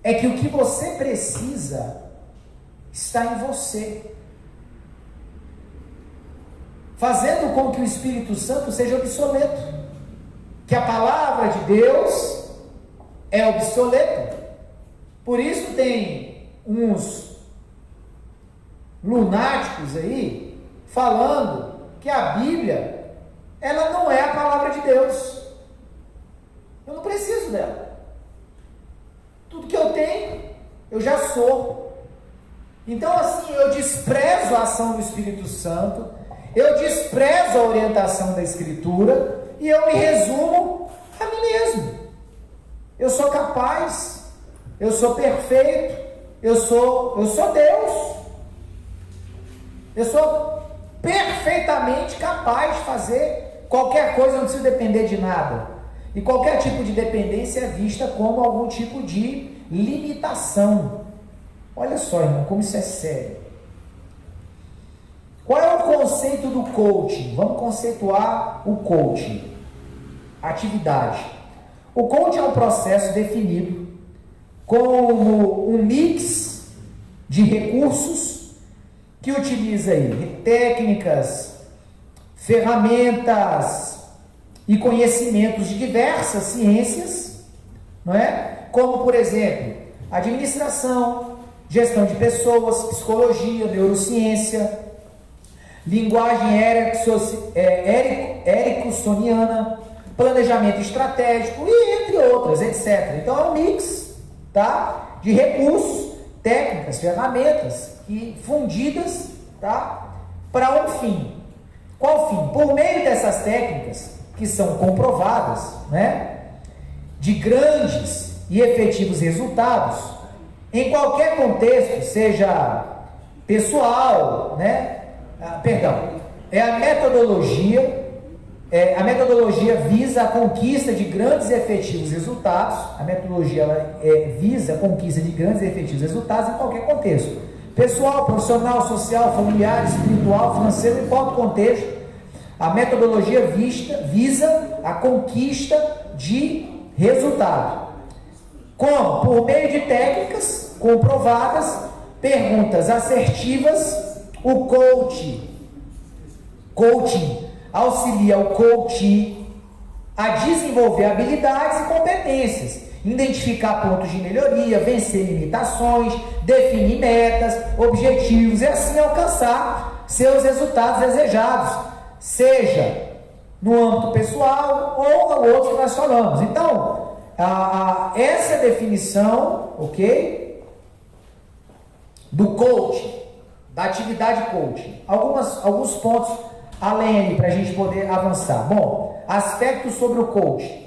é que o que você precisa está em você, fazendo com que o Espírito Santo seja obsoleto, que a palavra de Deus é obsoleta. Por isso tem uns lunáticos aí falando que a Bíblia ela não é a palavra de Deus. Eu não preciso dela. Tudo que eu tenho, eu já sou. Então assim, eu desprezo a ação do Espírito Santo, eu desprezo a orientação da Escritura e eu me resumo a mim mesmo. Eu sou capaz, eu sou perfeito, eu sou Deus. Eu sou perfeitamente capaz de fazer qualquer coisa, não preciso depender de nada. E qualquer tipo de dependência é vista como algum tipo de limitação. Olha só, irmão, como isso é sério. Qual é o conceito do coaching? Vamos conceituar o coaching. Atividade. O coaching é um processo definido como um mix de recursos que utiliza aí técnicas, ferramentas e conhecimentos de diversas ciências, não é? Como, por exemplo, administração, gestão de pessoas, psicologia, neurociência, linguagem ericksoniana, planejamento estratégico e entre outras, etc. Então é um mix, tá, de recursos, técnicas, ferramentas e fundidas, tá, para um fim. Qual fim? Por meio dessas técnicas que são comprovadas, né, de grandes e efetivos resultados em qualquer contexto, seja pessoal, né? A metodologia visa a conquista de grandes e efetivos resultados. A metodologia visa a conquista de grandes e efetivos resultados em qualquer contexto. Pessoal, profissional, social, familiar, espiritual, financeiro, em qualquer contexto. A metodologia visa a conquista de resultado. Como? Por meio de técnicas comprovadas, perguntas assertivas, o coaching auxilia o coach a desenvolver habilidades e competências, identificar pontos de melhoria, vencer limitações, definir metas, objetivos e assim alcançar seus resultados desejados, seja no âmbito pessoal ou no outro que nós falamos. Então, essa é a definição, ok, do coaching, da atividade coaching. Alguns pontos além para a gente poder avançar. Bom, aspectos sobre o coaching.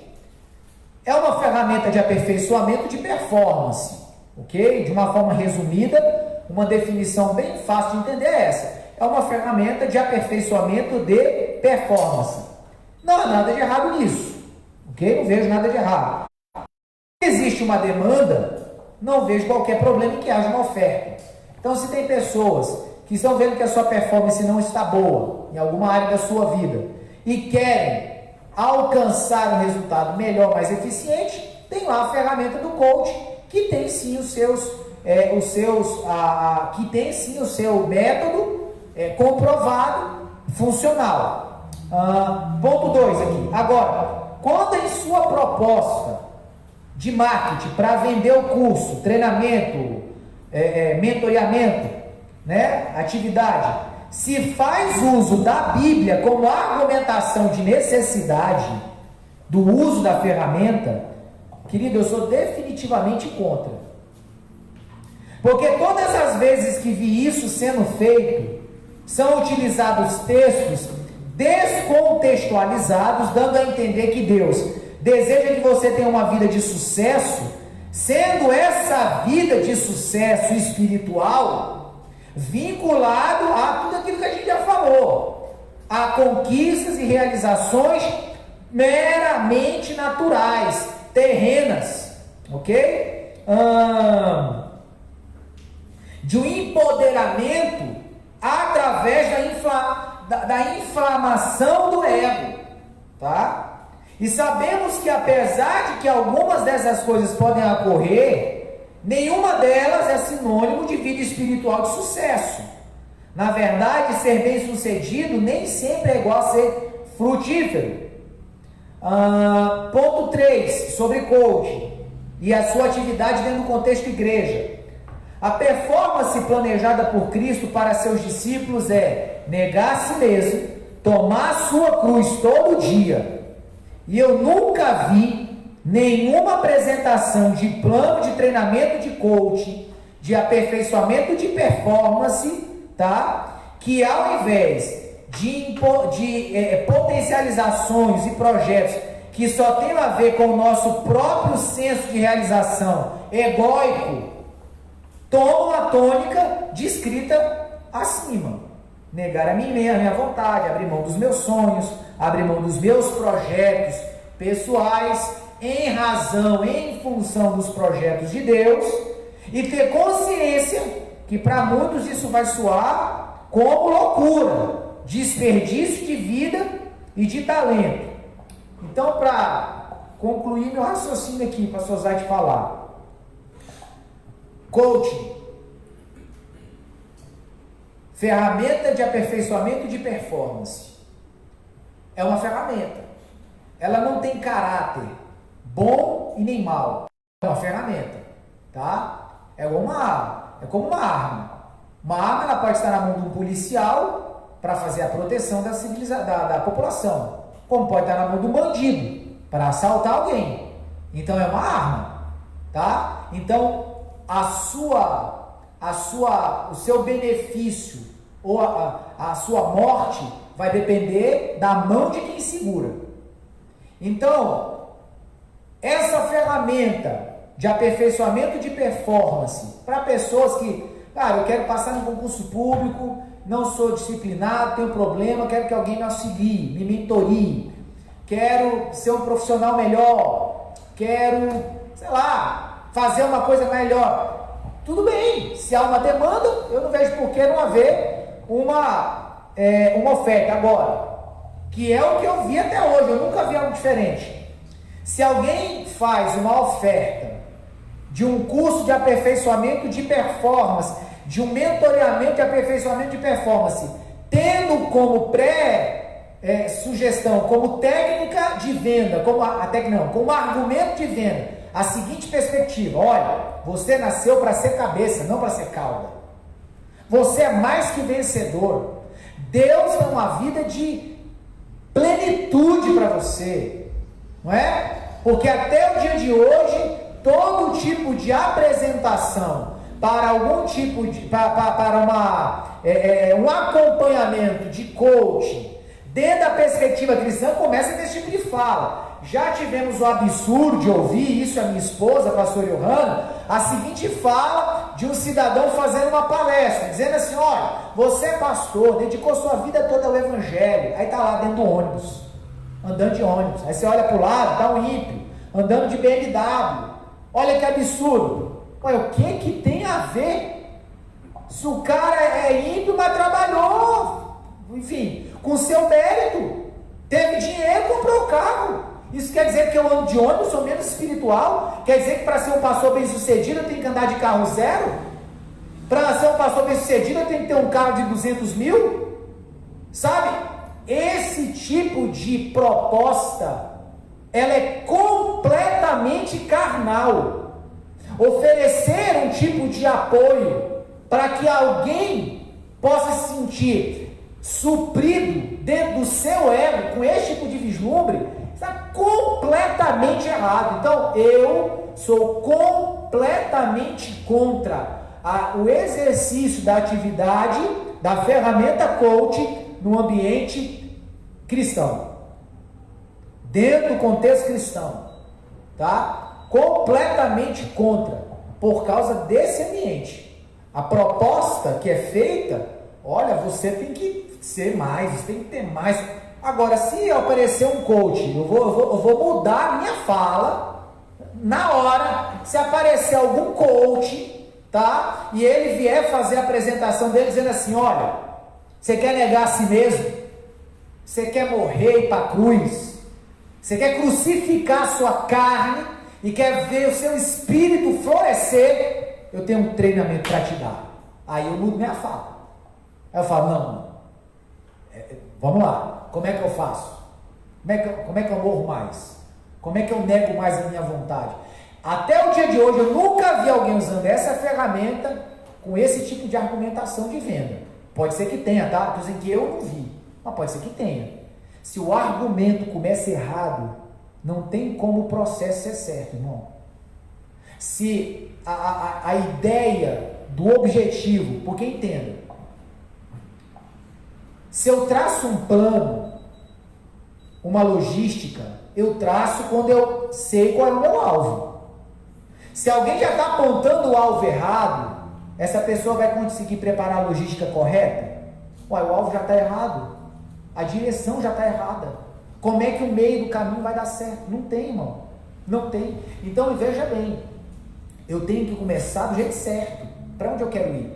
É uma ferramenta de aperfeiçoamento de performance, ok? De uma forma resumida, uma definição bem fácil de entender é essa. É uma ferramenta de aperfeiçoamento de performance. Não há nada de errado nisso, ok? Não vejo nada de errado. Se existe uma demanda, não vejo qualquer problema em que haja uma oferta. Então, se tem pessoas que estão vendo que a sua performance não está boa em alguma área da sua vida e querem alcançar um resultado melhor, mais eficiente, tem lá a ferramenta do coach, que tem sim os seus que tem sim o seu método comprovado, funcional. Ponto 2 aqui. Agora, quando em sua proposta de marketing para vender o curso, treinamento, mentoreamento, né, atividade, se faz uso da Bíblia como argumentação de necessidade do uso da ferramenta, querido, eu sou definitivamente contra. Porque todas as vezes que vi isso sendo feito, são utilizados textos descontextualizados, dando a entender que Deus deseja que você tenha uma vida de sucesso, sendo essa vida de sucesso espiritual vinculado a tudo aquilo que a gente já falou, a conquistas e realizações meramente naturais, terrenas, ok? De um empoderamento através da inflamação do ego, tá? E sabemos que apesar de que algumas dessas coisas podem ocorrer, nenhuma delas é sinônimo de vida espiritual de sucesso. Na verdade, ser bem sucedido nem sempre é igual a ser frutífero. Ponto 3, sobre coaching e a sua atividade dentro do contexto igreja. A performance planejada por Cristo para seus discípulos é negar a si mesmo, tomar a sua cruz todo dia. E eu nunca vi nenhuma apresentação de plano de treinamento de coaching, de aperfeiçoamento de performance, tá? Que ao invés de potencializações e projetos que só tem a ver com o nosso próprio senso de realização egóico, toma uma tônica descrita acima. Negar a mim mesmo, a minha vontade, abrir mão dos meus sonhos, abrir mão dos meus projetos pessoais, em função dos projetos de Deus, e ter consciência que para muitos isso vai soar como loucura, desperdício de vida e de talento. Então, para concluir meu raciocínio aqui, para Sozade falar, coaching, ferramenta de aperfeiçoamento de performance, é uma ferramenta. Ela não tem caráter bom e nem mal. É uma ferramenta, tá? É como uma arma. Uma arma, ela pode estar na mão de um policial para fazer a proteção da população, como pode estar na mão de um bandido para assaltar alguém. Então é uma arma, tá? Então o seu benefício ou a sua morte vai depender da mão de quem segura. Então, essa ferramenta de aperfeiçoamento de performance para pessoas que, cara, eu quero passar no concurso público, não sou disciplinado, tenho problema, quero que alguém me auxilie, me mentorie, quero ser um profissional melhor, quero, sei lá, fazer uma coisa melhor. Tudo bem, se há uma demanda, eu não vejo por que não haver uma oferta. Agora, que é o que eu vi até hoje, eu nunca vi algo diferente. Se alguém faz uma oferta de um curso de aperfeiçoamento de performance, de um mentoreamento de aperfeiçoamento de performance, tendo como sugestão, como técnica de venda, como argumento de venda, a seguinte perspectiva: olha, você nasceu para ser cabeça, não para ser cauda. Você é mais que vencedor. Deus é uma vida de plenitude para você, não é? Porque até o dia de hoje, todo tipo de apresentação para algum tipo de um acompanhamento de coaching dentro da perspectiva cristã começa desse tipo de fala. Já tivemos o absurdo de ouvir isso, a minha esposa, a pastora Johanna, a seguinte fala de um cidadão fazendo uma palestra, dizendo assim: olha, você é pastor, dedicou sua vida toda ao evangelho, aí está lá dentro do ônibus, andando de ônibus, aí você olha para o lado, dá um ímpio, andando de BMW, olha que absurdo. Olha, o que tem a ver? Se o cara é ímpio, mas trabalhou, enfim, com seu mérito, teve dinheiro, comprou o carro, Isso quer dizer que eu ando de ônibus, sou menos espiritual? Quer dizer que para ser um pastor bem sucedido eu tenho que andar de carro zero? Para ser um pastor bem sucedido eu tenho que ter um carro de 200 mil? Sabe? Esse tipo de proposta, ela é completamente carnal. Oferecer um tipo de apoio para que alguém possa se sentir suprido dentro do seu ego com esse tipo de vislumbre, está completamente errado. Então, eu sou completamente contra o exercício da atividade, da ferramenta coach no ambiente cristão, dentro do contexto cristão, tá? Completamente contra, por causa desse ambiente. A proposta que é feita, olha, você tem que ser mais, você tem que ter mais. Agora, se aparecer um coach, eu vou mudar a minha fala na hora. Se aparecer algum coach, tá? E ele vier fazer a apresentação dele dizendo assim: olha, você quer negar a si mesmo? Você quer morrer e ir para a cruz? Você quer crucificar a sua carne e quer ver o seu espírito florescer? Eu tenho um treinamento para te dar. Aí eu mudo minha fala. Aí eu falo: não, vamos lá. Como é que eu faço? Como é que eu morro mais? Como é que eu nego mais a minha vontade? Até o dia de hoje eu nunca vi alguém usando essa ferramenta com esse tipo de argumentação de venda. Pode ser que tenha, tá? Estou dizendo que eu não vi, mas pode ser que tenha. Se o argumento começa errado, não tem como o processo ser certo, irmão. Se a ideia do objetivo, porque entenda, se eu traço um plano, uma logística, eu traço quando eu sei qual é o meu alvo. Se alguém já está apontando o alvo errado, essa pessoa vai conseguir preparar a logística correta? Ué, o alvo já está errado, a direção já está errada. Como é que o meio do caminho vai dar certo? Não tem, irmão, não tem. Então veja bem, eu tenho que começar do jeito certo. Para onde eu quero ir?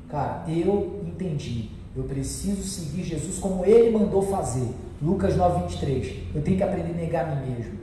Cara, eu entendi. Eu preciso seguir Jesus como Ele mandou fazer. Lucas 9:23. Eu tenho que aprender a negar a mim mesmo.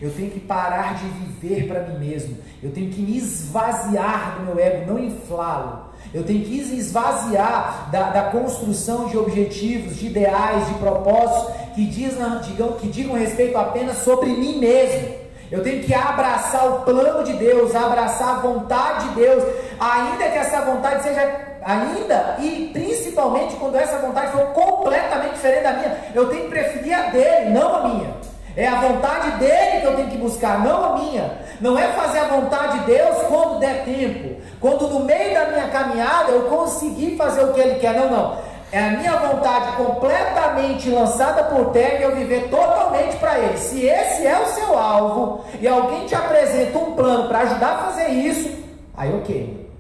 Eu tenho que parar de viver para mim mesmo. Eu tenho que me esvaziar do meu ego, não inflá-lo. Eu tenho que esvaziar da construção de objetivos, de ideais, de propósitos que digam respeito apenas sobre mim mesmo. Eu tenho que abraçar o plano de Deus, abraçar a vontade de Deus, ainda que essa vontade seja... Ainda e principalmente quando essa vontade for completamente diferente da minha, eu tenho que preferir a dele, não a minha. É a vontade dele que eu tenho que buscar, não a minha. Não é fazer a vontade de Deus quando der tempo, quando no meio da minha caminhada eu conseguir fazer o que ele quer. Não. É a minha vontade completamente lançada por terra e eu viver totalmente para ele. Se esse é o seu alvo e alguém te apresenta um plano para ajudar a fazer isso, aí ok,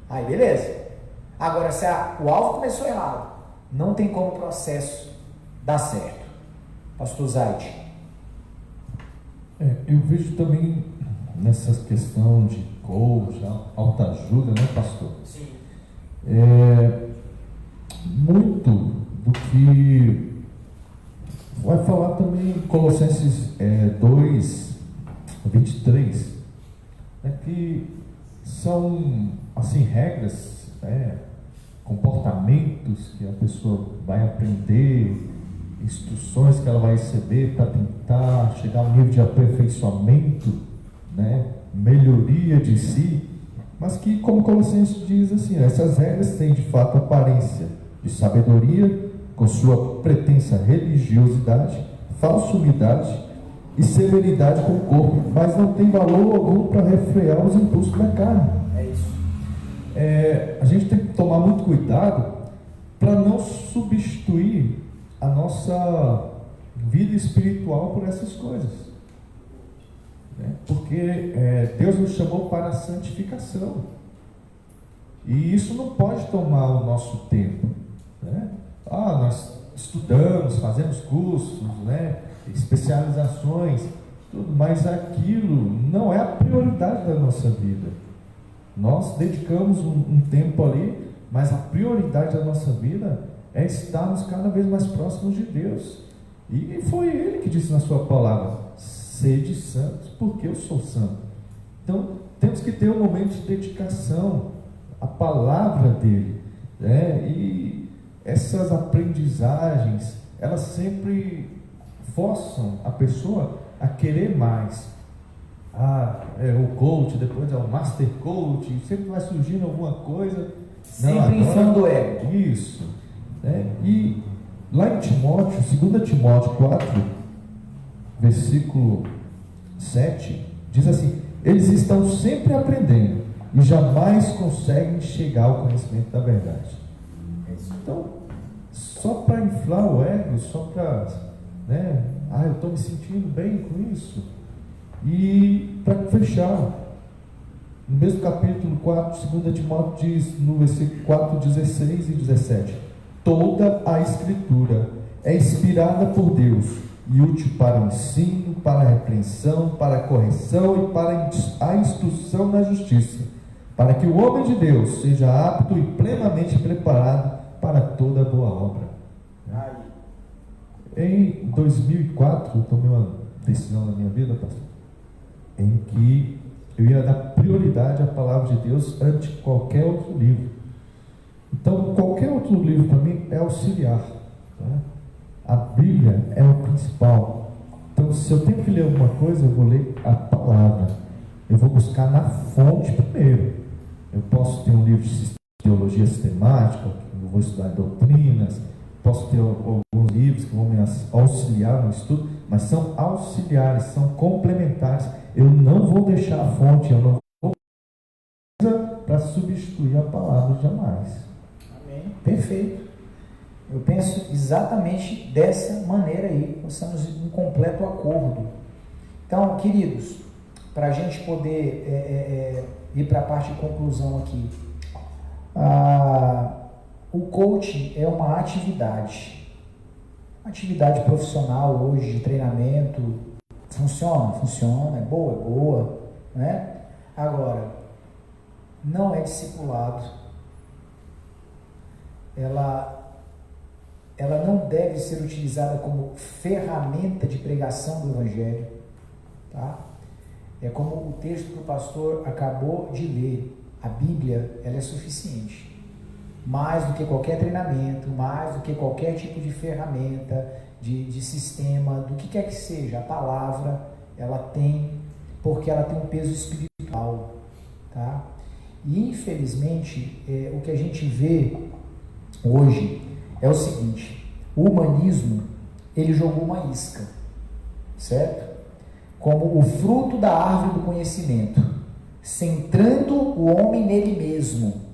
aí beleza. Agora, se o alvo começou errado, não tem como o processo dar certo. Pastor Zaid. Eu vejo também nessa questão de coach, autoajuda, né, pastor? Sim. Muito do que vai falar também em Colossenses 2:23, que são assim regras, comportamentos que a pessoa vai aprender, instruções que ela vai receber para tentar chegar ao nível de aperfeiçoamento, melhoria de si, mas que, como Colossenses diz assim, essas regras têm de fato aparência de sabedoria, com sua pretensa religiosidade, falsa humildade e severidade com o corpo, mas não tem valor algum para refrear os impulsos da carne. É isso. A gente tem que tomar muito cuidado para não substituir a nossa vida espiritual por essas coisas, porque Deus nos chamou para a santificação e isso não pode tomar o nosso tempo, nós estudamos, fazemos cursos, especializações, tudo, mas aquilo não é a prioridade da nossa vida. Nós dedicamos um tempo ali, mas a prioridade da nossa vida é estarmos cada vez mais próximos de Deus. E foi Ele que disse na sua palavra: sede santos, porque eu sou santo. Então, temos que ter um momento de dedicação à palavra dele, né? E essas aprendizagens, elas sempre forçam a pessoa a querer mais. O coach, depois é o master coach, sempre vai surgindo alguma coisa. Sempre inflando o ego. Isso. Né? E lá em Timóteo, 2 Timóteo 4, versículo 7, diz assim: eles estão sempre aprendendo e jamais conseguem chegar ao conhecimento da verdade. Então, só para inflar o ego, só para, né? Eu estou me sentindo bem com isso. E para fechar, no mesmo capítulo 4, 2 Timóteo diz, no versículo 4, 16 e 17: toda a Escritura é inspirada por Deus e útil para o ensino, para a repreensão, para a correção e para a instrução na justiça, para que o homem de Deus seja apto e plenamente preparado para toda boa obra. Em 2004, eu tomei uma decisão na minha vida, pastor, em que eu ia dar prioridade à palavra de Deus ante qualquer outro livro. Então, qualquer outro livro para mim é auxiliar, né? A Bíblia é o principal. Então, se eu tenho que ler alguma coisa, eu vou ler a palavra. Eu vou buscar na fonte primeiro. Eu posso ter um livro de teologia sistemática, eu vou estudar doutrinas, posso ter alguns livros que vão me auxiliar no estudo, mas são auxiliares, são complementares. Eu não vou deixar a fonte, eu não vou para substituir a palavra jamais. Amém. Perfeito. Eu penso exatamente dessa maneira aí. Nós estamos em um completo acordo. Então, queridos, para a gente poder ir para a parte de conclusão aqui, o coaching é uma atividade profissional hoje, de treinamento. Funciona, é boa, né? Agora, não é discipulado. Ela não deve ser utilizada como ferramenta de pregação do Evangelho, tá? É como o texto que o pastor acabou de ler. A Bíblia, ela é suficiente. Mais do que qualquer treinamento, mais do que qualquer tipo de ferramenta, de sistema, do que quer que seja, a palavra, ela tem, porque ela tem um peso espiritual, tá? E infelizmente, o que a gente vê hoje é o seguinte: o humanismo, ele jogou uma isca, certo? Como o fruto da árvore do conhecimento, centrando o homem nele mesmo.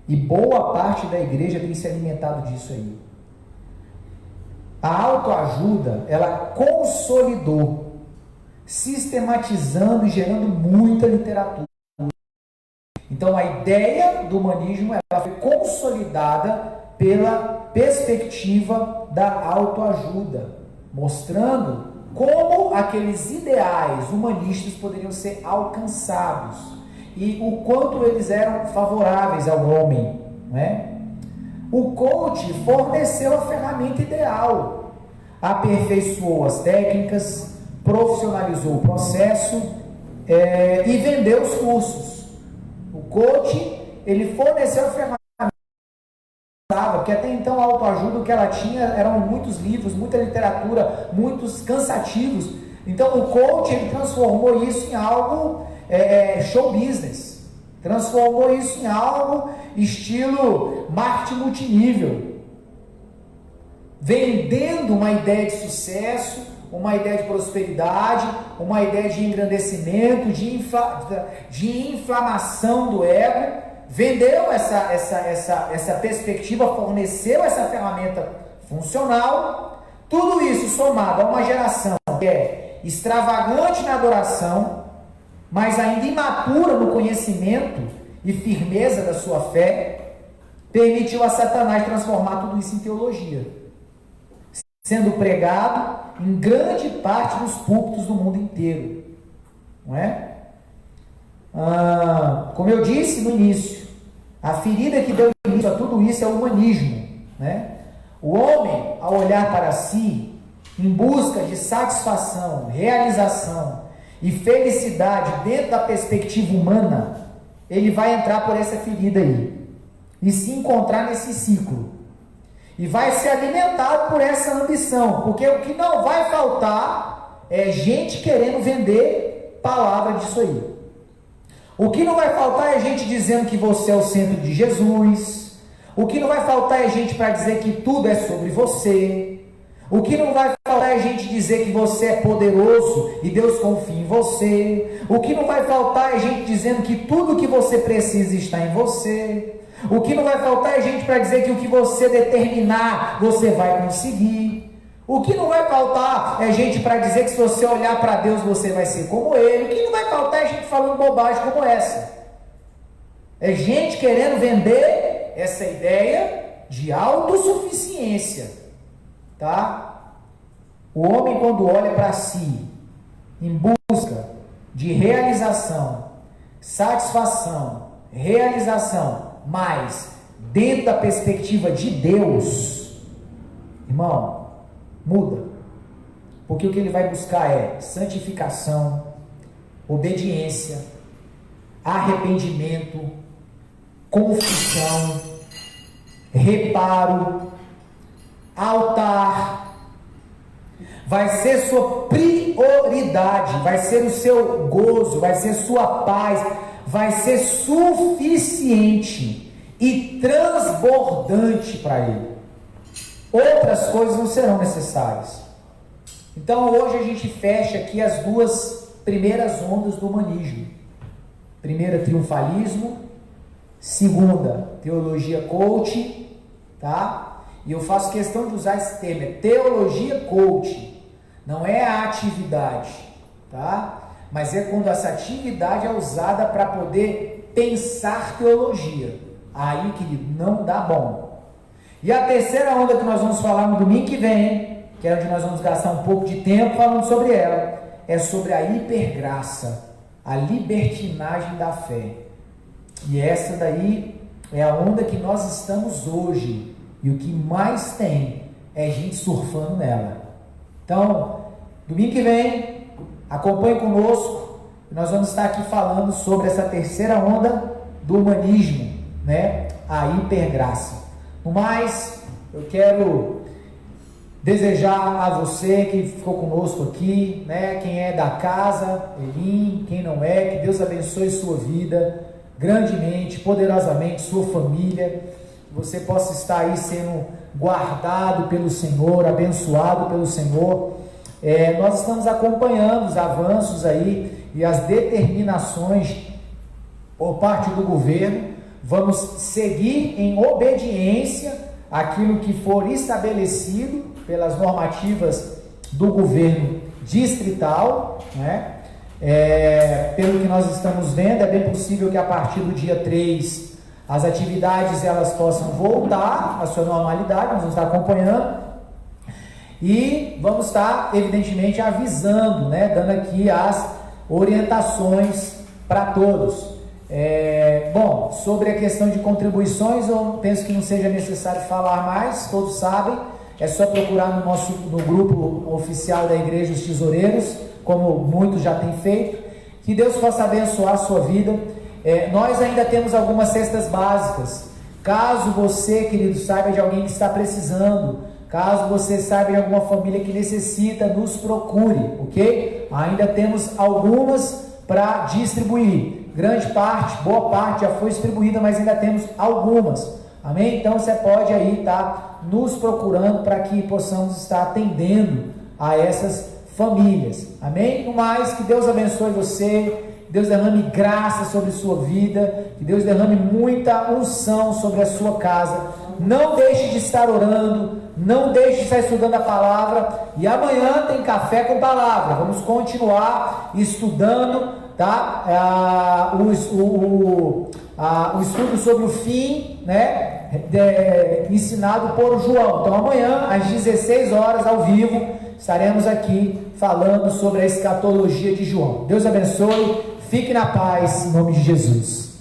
E boa parte da igreja tem se alimentado disso aí. A autoajuda, ela consolidou, sistematizando e gerando muita literatura. Então a ideia do humanismo, ela foi consolidada pela perspectiva da autoajuda, mostrando como aqueles ideais humanistas poderiam ser alcançados e o quanto eles eram favoráveis ao homem, né? O coach forneceu a ferramenta ideal, aperfeiçoou as técnicas, profissionalizou o processo e vendeu os cursos. O coach, ele forneceu a ferramenta, porque até então a autoajuda, o que ela tinha eram muitos livros, muita literatura, muitos cansativos. Então o coach, ele transformou isso em algo show business, transformou isso em algo estilo marketing multinível, vendendo uma ideia de sucesso, uma ideia de prosperidade, uma ideia de engrandecimento, de inflamação do ego. Vendeu essa perspectiva, forneceu essa ferramenta funcional. Tudo isso somado a uma geração que é extravagante na adoração, mas ainda imatura no conhecimento e firmeza da sua fé, permitiu a Satanás transformar tudo isso em teologia, sendo pregado em grande parte dos púlpitos do mundo inteiro, não é? Como eu disse no início, a ferida que deu início a tudo isso é o humanismo, né? O homem, ao olhar para si, em busca de satisfação, realização e felicidade dentro da perspectiva humana, ele vai entrar por essa ferida aí e se encontrar nesse ciclo e vai ser alimentado por essa ambição, porque o que não vai faltar é gente querendo vender palavra disso aí. O que não vai faltar é gente dizendo que você é o centro de Jesus. O que não vai faltar é gente para dizer que tudo é sobre você. O que não vai faltar é gente dizer que você é poderoso e Deus confia em você. O que não vai faltar é gente dizendo que tudo que você precisa está em você. O que não vai faltar é gente para dizer que o que você determinar, você vai conseguir. O que não vai faltar é gente para dizer que se você olhar para Deus, você vai ser como Ele. O que não vai faltar é gente falando bobagem como essa. É gente querendo vender essa ideia de autossuficiência, tá? O homem, quando olha para si, em busca de realização, satisfação, realização, mas dentro da perspectiva de Deus, irmão, muda, porque o que ele vai buscar é santificação, obediência, arrependimento, confissão, reparo, altar. Vai ser sua prioridade, vai ser o seu gozo, vai ser sua paz, vai ser suficiente e transbordante para ele. Outras coisas não serão necessárias. Então hoje a gente fecha aqui as duas primeiras ondas do humanismo. Primeira, triunfalismo. Segunda, teologia coach, tá? E eu faço questão de usar esse termo, é teologia coach. Não é a atividade, tá? Mas é quando essa atividade é usada para poder pensar teologia. Aí, querido, não dá bom. E a terceira onda que nós vamos falar no domingo que vem, que é onde nós vamos gastar um pouco de tempo falando sobre ela, é sobre a hipergraça, a libertinagem da fé. E essa daí é a onda que nós estamos hoje. E o que mais tem é gente surfando nela. Então, domingo que vem, acompanhe conosco. Nós vamos estar aqui falando sobre essa terceira onda do humanismo, né? A hipergraça. No mais, eu quero desejar a você que ficou conosco aqui, né? Quem é da casa, Elim, quem não é, que Deus abençoe sua vida grandemente, poderosamente, sua família. Que você possa estar aí sendo guardado pelo Senhor, abençoado pelo Senhor. Nós estamos acompanhando os avanços aí e as determinações por parte do governo. Vamos seguir em obediência àquilo que for estabelecido pelas normativas do governo distrital, né? Pelo que nós estamos vendo, é bem possível que a partir do dia 3 as atividades elas possam voltar à sua normalidade. Nós vamos estar acompanhando e vamos estar evidentemente avisando, né? Dando aqui as orientações para todos. Bom, sobre a questão de contribuições, eu penso que não seja necessário falar mais, todos sabem, é só procurar no grupo oficial da Igreja dos Tesoureiros, como muitos já têm feito. Que Deus possa abençoar a sua vida. Nós ainda temos algumas cestas básicas, caso você, querido, saiba de alguém que está precisando, caso você saiba de alguma família que necessita, nos procure, ok? Ainda temos algumas para distribuir. Grande parte, boa parte já foi distribuída, mas ainda temos algumas, amém? Então você pode aí estar nos procurando para que possamos estar atendendo a essas famílias, amém? No mais, que Deus abençoe você, Deus derrame graça sobre sua vida, que Deus derrame muita unção sobre a sua casa. Não deixe de estar orando, não deixe de estar estudando a palavra, e amanhã tem café com palavra. Vamos continuar estudando, tá? O estudo sobre o fim, né? Ensinado por João. Então amanhã às 16 horas ao vivo estaremos aqui falando sobre a escatologia de João. Deus abençoe, fique na paz em nome de Jesus.